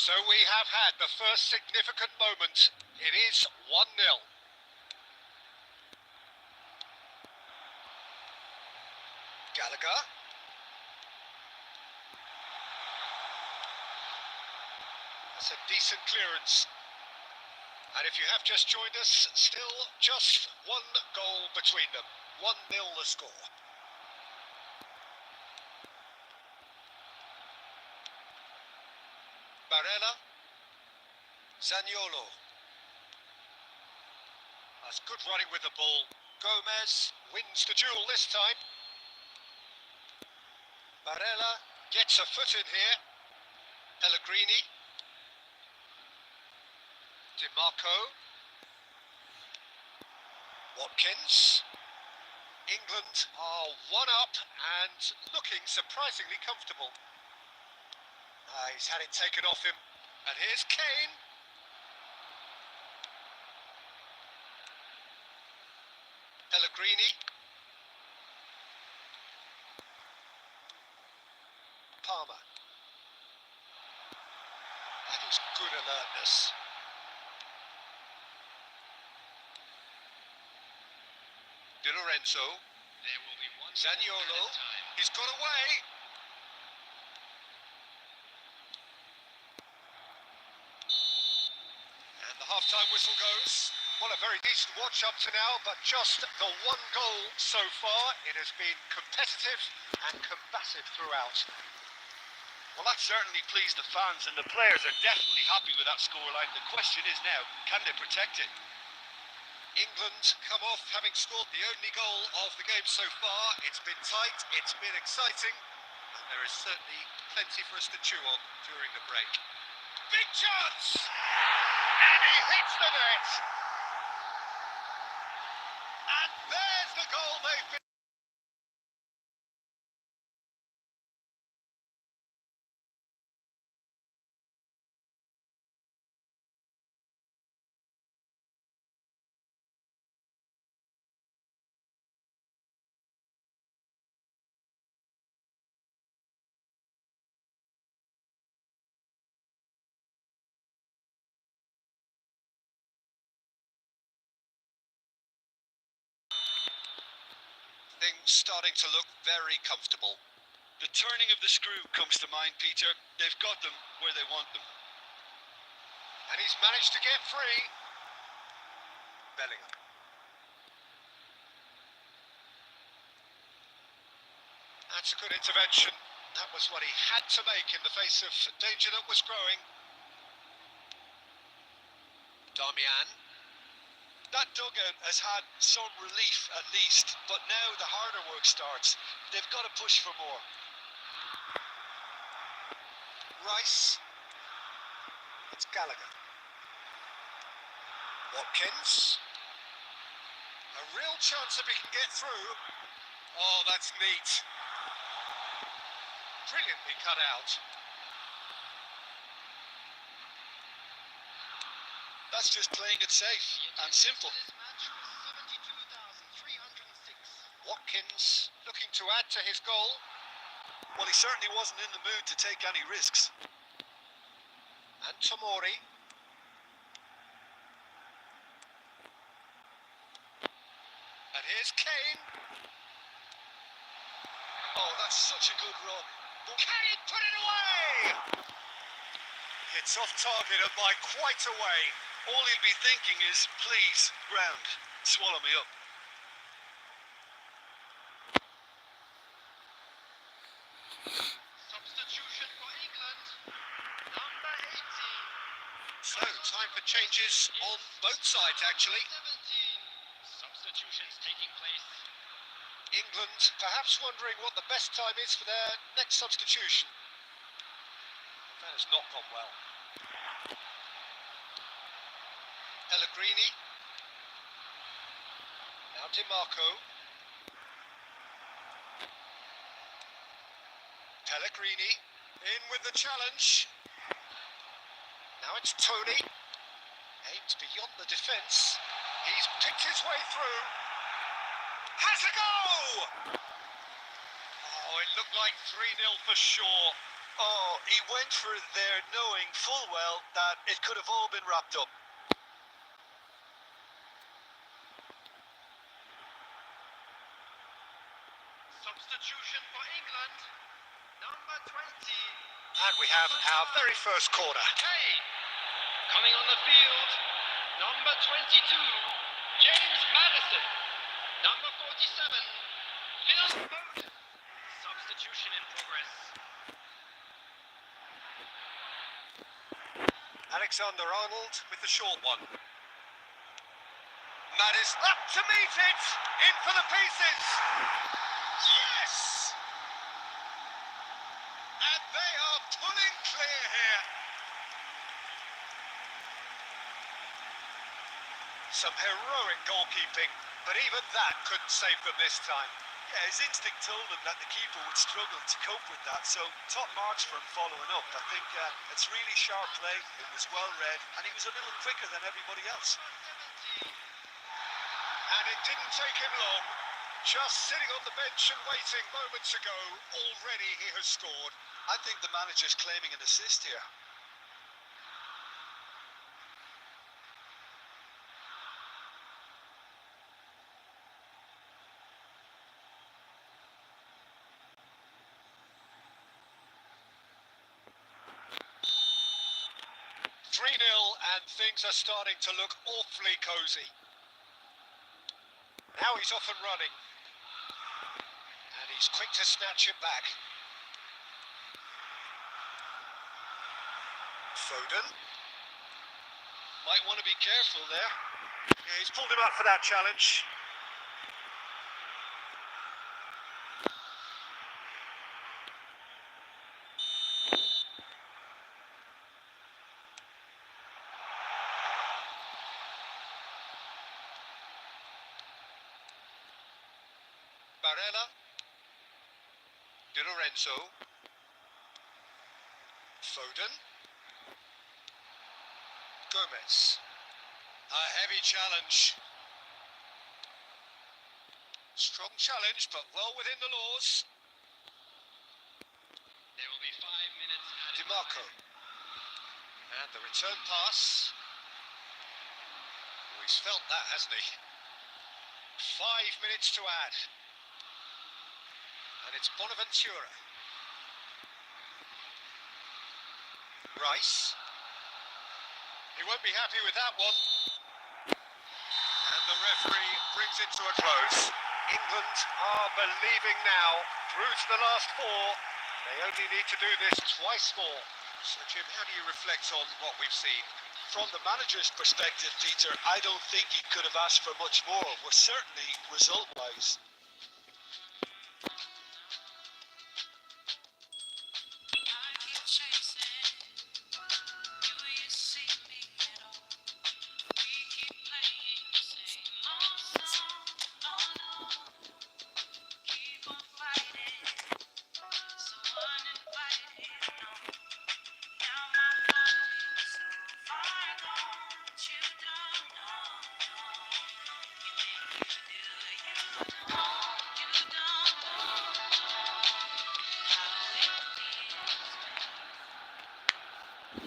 So we have had the first significant moment. It is 1-0. Gallagher. That's a decent clearance. And if you have just joined us, still just one goal between them. 1-0 the score. Barella. Zaniolo. That's good running with the ball. Gomez wins the duel this time. Barella gets a foot in here. Pellegrini. DiMarco. Watkins. England are 1 up and looking surprisingly comfortable. He's had it taken off him. And here's Kane. Pellegrini. Palmer. That is good alertness. Di Lorenzo. There will be one Zaniolo. at a time. He's got away. And the half-time whistle goes. Well, a very decent watch up to now, but just the 1 goal so far. It has been competitive and combative throughout. Well, that certainly pleased the fans, and the players are definitely happy with that scoreline. The question is now, can they protect it? England come off having scored the only goal of the game so far. It's been tight, it's been exciting, and there is certainly plenty for us to chew on during the break. Big chance! And he hits the net! And there's the goal they've been... Things starting to look very comfortable. The turning of the screw comes to mind, Peter. They've got them where they want them. And he's managed to get free. Bellingham. That's a good intervention. That was what he had to make in the face of danger that was growing. Darmian. That dugout has had some relief at least, but now the harder work starts. They've got to push for more. Rice. It's Gallagher. Watkins. A real chance if he can get through. Oh, that's neat. Brilliantly cut out. That's just playing it safe and simple. This match was 72,306. Watkins looking to add to his goal. Well, he certainly wasn't in the mood to take any risks. And Tomori. And here's Kane. Oh, that's such a good run. Can he put it away? It's off target and by quite a way. All he'll be thinking is, please, ground, swallow me up. Substitution for England. Number 18. So, time for changes on both sides, actually. 17. Substitutions taking place. England perhaps wondering what the best time is for their next substitution. That has not gone well. Pellegrini. Now DiMarco. Pellegrini in with the challenge. Now it's Tony. Aims beyond the defence. He's picked his way through. Has a go! Oh, it looked like 3-0 for sure. Oh, he went for it there knowing full well that it could have all been wrapped up. Substitution for England. Number 20. And we have our very first corner. Kane. Coming on the field. Number 22. James Maddison. Number 47. Phil Foden. Substitution in progress. Alexander-Arnold with the short one. Maddis up to meet it! In for the pieces! Yes! And they are pulling clear here. Some heroic goalkeeping, but even that couldn't save them this time. Yeah, his instinct told him that the keeper would struggle to cope with that, so top marks for him following up. I think it's really sharp play, it was well read, and he was a little quicker than everybody else. And it didn't take him long. Just sitting on the bench and waiting moments ago, already he has scored. I think the manager's claiming an assist here. 3-0 and things are starting to look awfully cosy. Now he's off and running. And he's quick to snatch it back. Foden. Might want to be careful there. Yeah, he's pulled him up for that challenge. Barella, Di Lorenzo, Foden, Gomez. A heavy challenge. Strong challenge, but well within the laws. There will be 5 minutes added. DiMarco. And the return pass. Oh, he's felt that, hasn't he? 5 minutes to add. And it's Bonaventura. Rice. He won't be happy with that one. And the referee brings it to a close. England are believing now. Through to the last 4. They only need to do this twice more. So, Jim, how do you reflect on what we've seen? From the manager's perspective, Peter, I don't think he could have asked for much more. Well, certainly result-wise.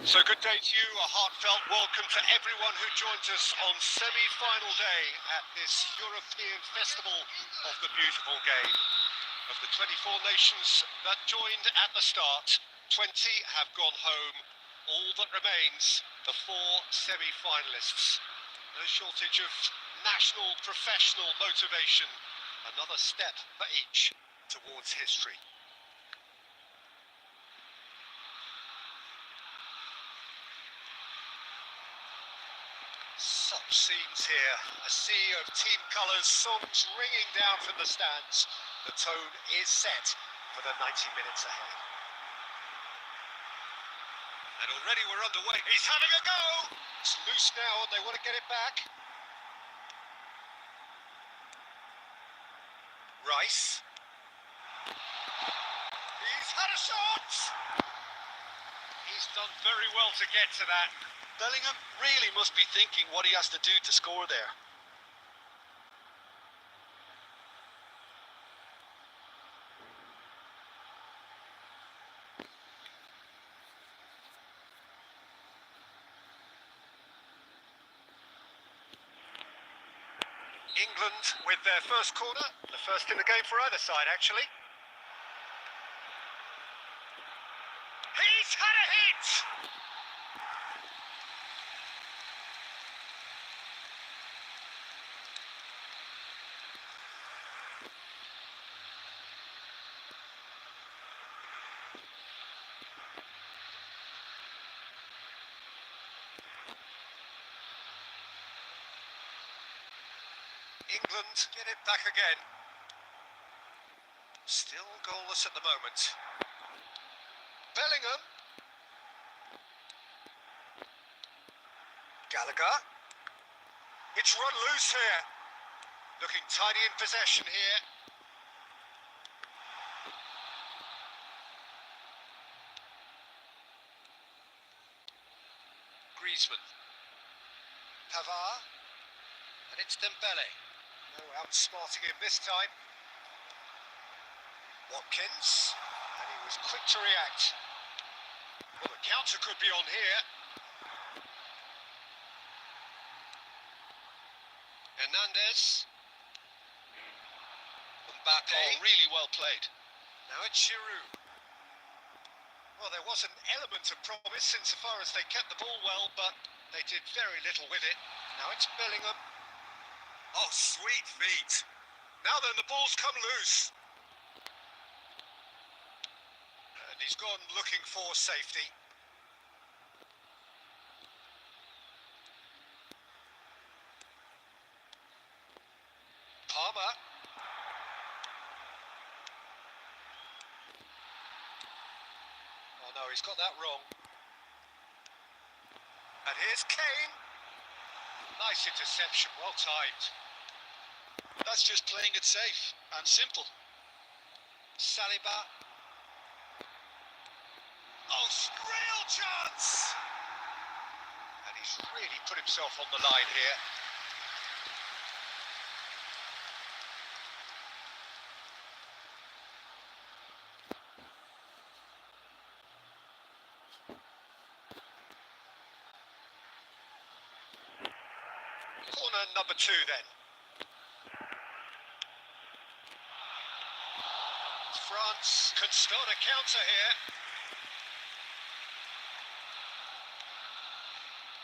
So good day to you, a heartfelt welcome to everyone who joins us on semi-final day at this European Festival of the Beautiful Game. Of the 24 nations that joined at the start, 20 have gone home. All that remains, the 4 semi-finalists. No shortage of national, professional motivation. Another step for each towards history. Such scenes here, a sea of team colours, songs ringing down from the stands. The tone is set for the 90 minutes ahead. And already we're underway. He's having a go! It's loose now and they want to get it back. Rice. He's had a shot! He's done very well to get to that. Bellingham really must be thinking what he has to do to score there. England with their first corner, the first in the game for either side, actually. He's had a hit! England get it back again. Still goalless at the moment. Bellingham. Gallagher. It's run loose here. Looking tidy in possession here. Griezmann. Pavard. And it's Dembele. No outsmarting him this time. Watkins. And he was quick to react. Well, the counter could be on here. Hernandez. Mbappe. Oh, really well played. Now it's Giroud. Well, there was an element of promise insofar as they kept the ball well, but they did very little with it. Now it's Bellingham. Oh, sweet feet. Now then, the ball's come loose. And he's gone looking for safety. Palmer. Oh no, he's got that wrong. And here's Kane. Nice interception, well timed. That's just playing it safe and simple. Saliba. Oh, real chance! And he's really put himself on the line here. Corner number 2 then. France can start a counter here.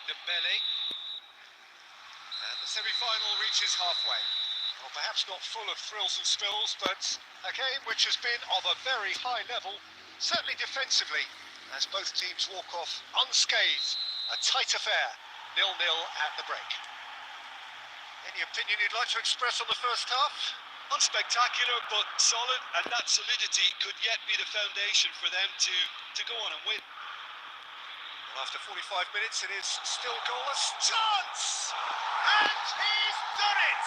Dembele. And the semi-final reaches halfway. Well, perhaps not full of thrills and spills, but a game which has been of a very high level, certainly defensively, as both teams walk off unscathed. A tight affair, 0-0 at the break. Any opinion you'd like to express on the first half? Unspectacular, but solid, and that solidity could yet be the foundation for them to go on and win. Well, after 45 minutes, it is still goalless. Chance! And he's done it!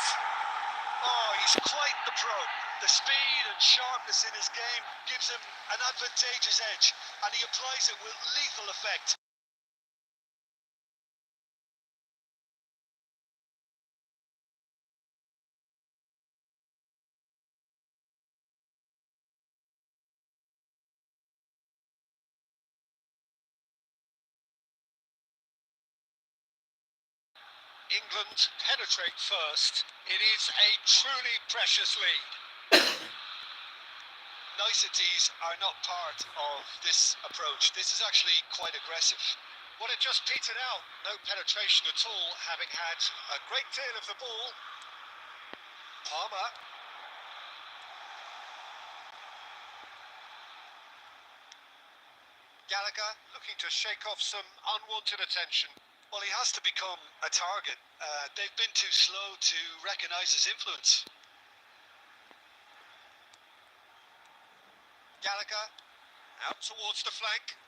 Oh, he's quite the pro. The speed and sharpness in his game gives him an advantageous edge, and he applies it with lethal effect. England penetrate first. It is a truly precious lead. Niceties are not part of this approach. This is actually quite aggressive. Well, it just petered out. No penetration at all, having had a great deal of the ball. Palmer. Gallagher looking to shake off some unwanted attention. Well, he has to become a target. They've been too slow to recognise his influence. Gallagher out towards the flank.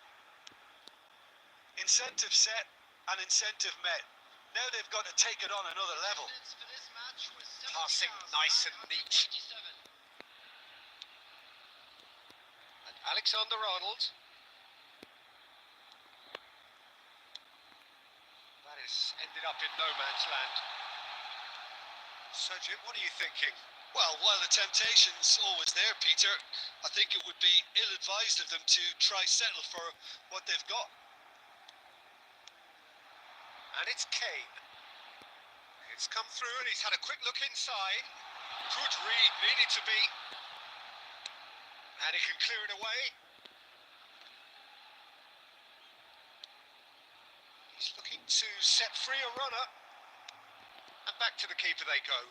Incentive set and incentive met. Now they've got to take it on another level. Passing nice and neat. And Alexander-Arnold. That is ended up in no man's land. Sergio, what are you thinking? Well, while the temptation's always there, Peter, I think it would be ill-advised of them to try settle for what they've got. And it's Kane. He's come through and he's had a quick look inside. Good read, needed to be. And he can clear it away. He's looking to set free a runner. And back to the keeper they go.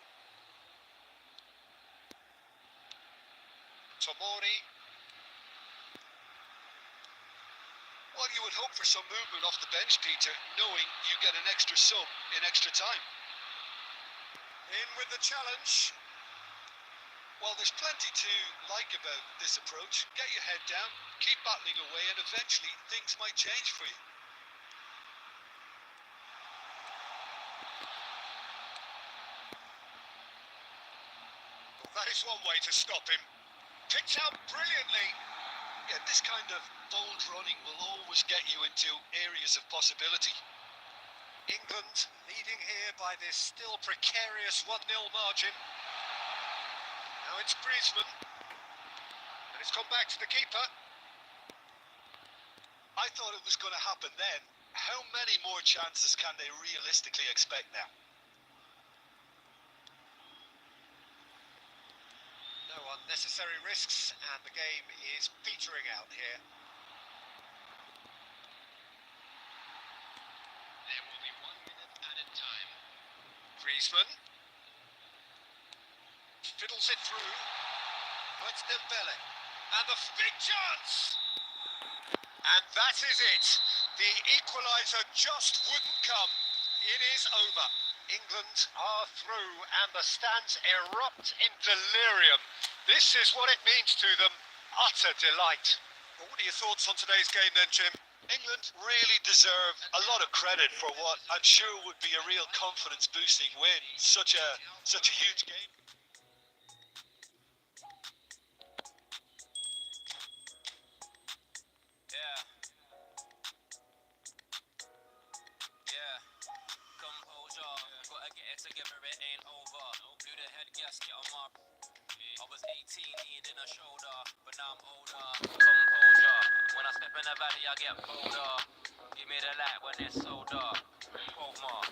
Tomori. Well, you would hope for some movement off the bench, Peter, knowing you get an extra sub in extra time. In with the challenge. Well, there's plenty to like about this approach. Get your head down, keep battling away, and eventually things might change for you. Well, that is one way to stop him. Picked out brilliantly. Yeah, this kind of bold running will always get you into areas of possibility. England leading here by this still precarious 1-0 margin. Now it's Griezmann. And it's come back to the keeper. I thought it was going to happen then. How many more chances can they realistically expect now? No unnecessary risks, and the game is petering out here. There will be 1 minute added time. Griezmann. Fiddles it through. Finds Dembele. And the big chance! And that is it. The equaliser just wouldn't come. It is over. England are through and the stands erupt in delirium. This is what it means to them. Utter delight. Well, what are your thoughts on today's game then, Jim? England really deserve a lot of credit for what I'm sure would be a real confidence-boosting win. Such a huge game. Composure, gotta get it together, it ain't over. Blew the head gasket on my. I was 18, eating in a shoulder, but now I'm older. Composure, when I step in the valley, I get bolder. Give me the light when it's so dark. Quote mark,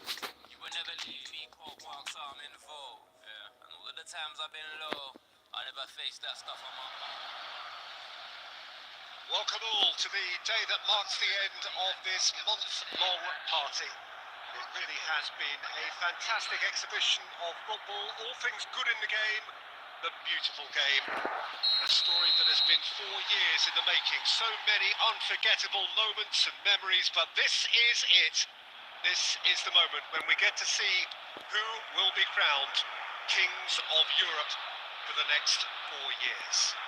you will never leave me. Quote marks, I'm in full. And all of the times I've been low, I never faced that stuff on my back. Welcome all to the day that marks the end of this month-long party. It really has been a fantastic exhibition of football. All things good in the game, the beautiful game. A story that has been 4 years in the making. So many unforgettable moments and memories, but this is it. This is the moment when we get to see who will be crowned Kings of Europe for the next 4 years.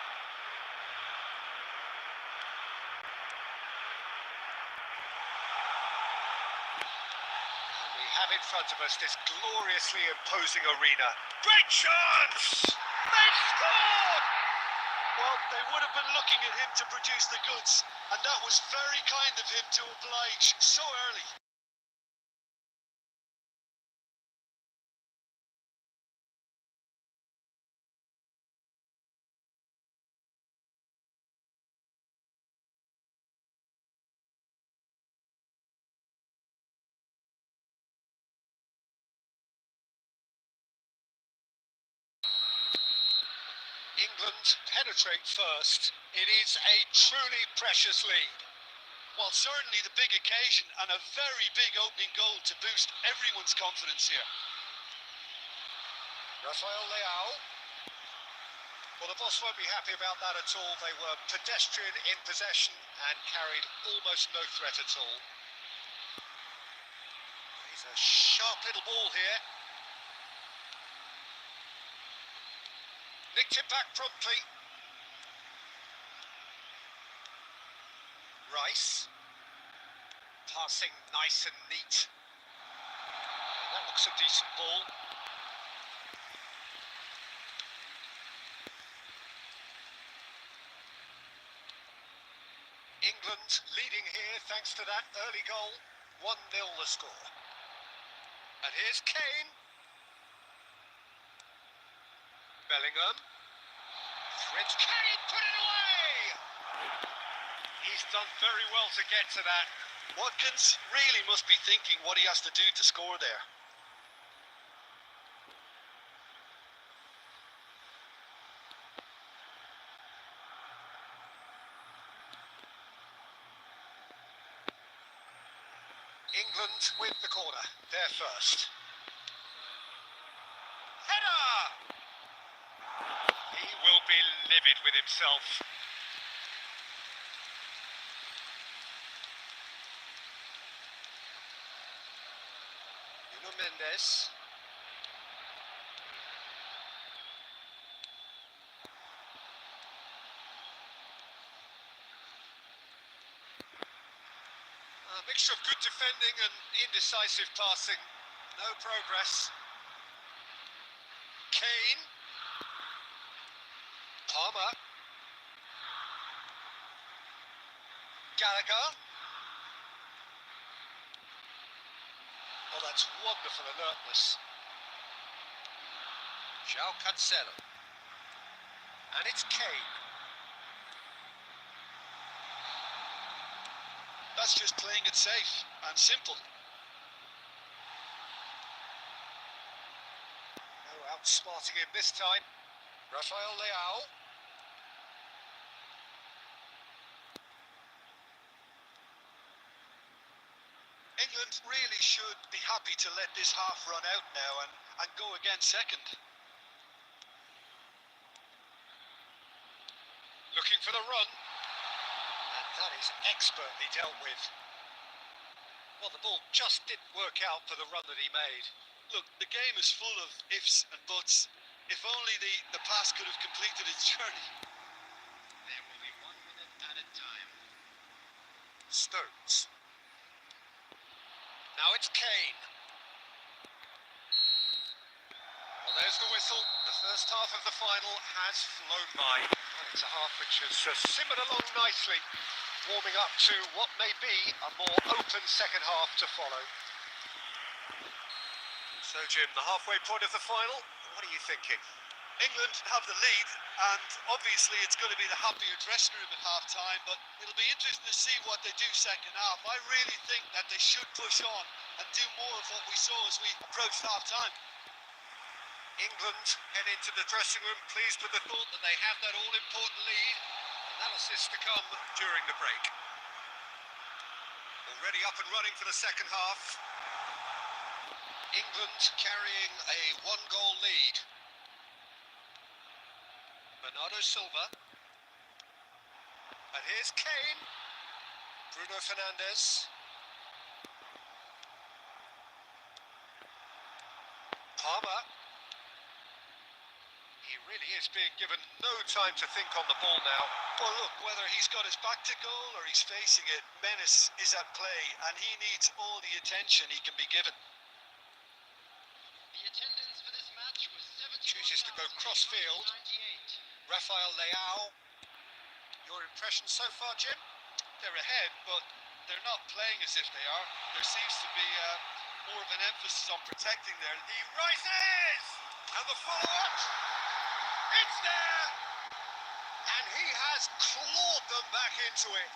Have in front of us this gloriously imposing arena. Great chance! They've scored! Well, they would have been looking at him to produce the goods, and that was very kind of him to oblige so early. England penetrate first. It is a truly precious lead. Well, certainly the big occasion and a very big opening goal to boost everyone's confidence here. Rafael Leao. Well, the boss won't be happy about that at all. They were pedestrian in possession and carried almost no threat at all. He's a sharp little ball here. Nicked it back promptly. Rice. Passing nice and neat. That looks a decent ball. England leading here thanks to that early goal. 1-0 the score. And here's Kane. Bellingham. Threads Kane, put it away! He's done very well to get to that. Watkins really must be thinking what he has to do to score there. England with the corner. They're first. Header! He will be livid with himself. Nuno Mendes. A mixture of good defending and indecisive passing. No progress. Kane. Palmer. Gallagher. Oh, that's wonderful alertness. João Cancelo. And it's Kane. That's just playing it safe and simple. No outsmarting him this time. Rafael Leao. England really should be happy to let this half run out now and go again second. Looking for the run. And that is expertly dealt with. Well, the ball just didn't work out for the run that he made. Look, the game is full of ifs and buts. If only the pass could have completed its journey. There will be 1 minute added time. Stones. Now it's Kane. Well, there's the whistle. The first half of the final has flown by. And it's a half which has simmered along nicely, warming up to what may be a more open second half to follow. So, Jim, the halfway point of the final, what are you thinking? England have the lead, and obviously it's going to be the happier dressing room at half-time, but it'll be interesting to see what they do second half. I really think that they should push on and do more of what we saw as we approached half-time. England head into the dressing room pleased with the thought that they have that all-important lead. Analysis to come during the break. Already up and running for the second half. England carrying a one-goal lead. Bernardo Silva. And here's Kane. Bruno Fernandes. Palmer. He really is being given no time to think on the ball now. Well, look, whether he's got his back to goal or he's facing it, menace is at play, and he needs all the attention he can be given. The attendance for this match was 71,898. Chooses to go cross-field. Rafael Leao. Your impression so far, Jim? They're ahead, but they're not playing as if they are. There seems to be more of an emphasis on protecting there. He rises! And the follow-up! It's there! And he has clawed them back into it.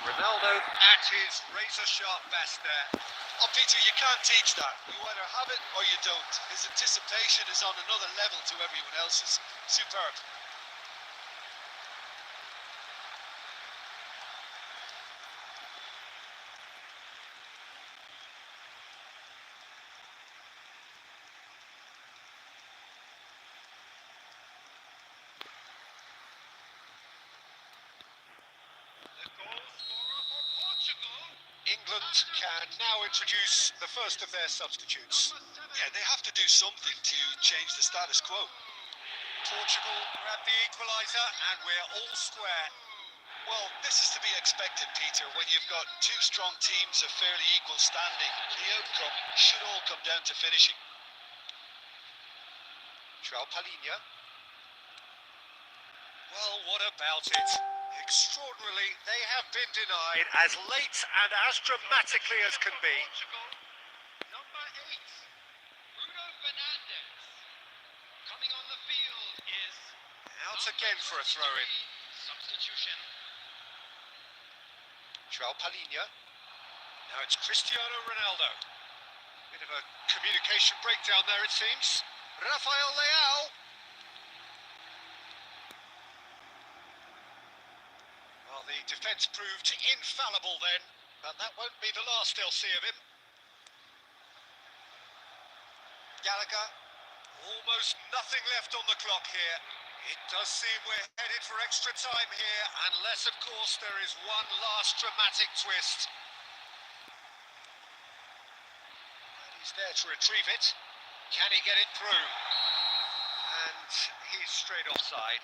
Ronaldo at his razor-sharp best there. Oh, Peter, you can't teach that. You either have it or you don't. His anticipation is on another level to everyone else's. Superb. The goal scorer for Portugal. England can now introduce the first of their substitutes. Number 7. Yeah, they have to do something to change the status quo. Portugal grab the equaliser and we're all square. Well, this is to be expected, Peter. When you've got two strong teams of fairly equal standing, the outcome should all come down to finishing. João Palhinha. Well, what about it? Extraordinarily, they have been denied as late and as dramatically as can be. Portugal. Number 8. Bruno Fernandes. Coming on the field is Out again for a throw-in. substitution. João Palhinha. Now it's Cristiano Ronaldo. Bit of a communication breakdown there, it seems. Rafael Leao. Well, The defence proved infallible then, but that won't be the last they'll see of him. Gallagher, almost nothing left on the clock here. It does seem we're headed for extra time here, unless, of course, there is one last dramatic twist. And he's there to retrieve it. Can he get it through? And he's straight offside.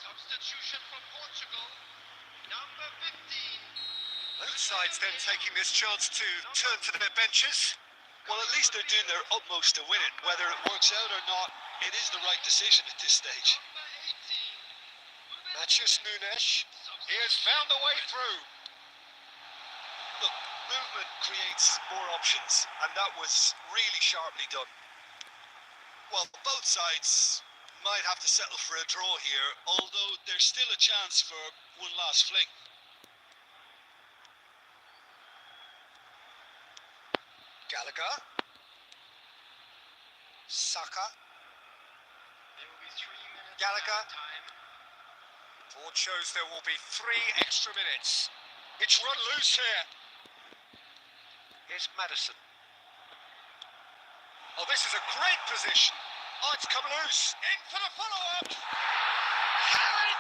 Substitution from Portugal, number 15. Both sides then taking this chance to turn to their benches. Well, at least they're doing their utmost to win it. Whether it works out or not, it is the right decision at this stage. Number 18. Matheus Nunes, he has found the way through. Look, movement creates more options, and that was really sharply done. Well, both sides might have to settle for a draw here, although there's still a chance for one last fling. Gallagher. Saka. There will be 3 minutes Gallagher. time. Board shows there will be 3 extra minutes. It's run loose here. Here's Maddison. Oh, this is a great position. Oh, it's come loose. In for the follow-up. Harry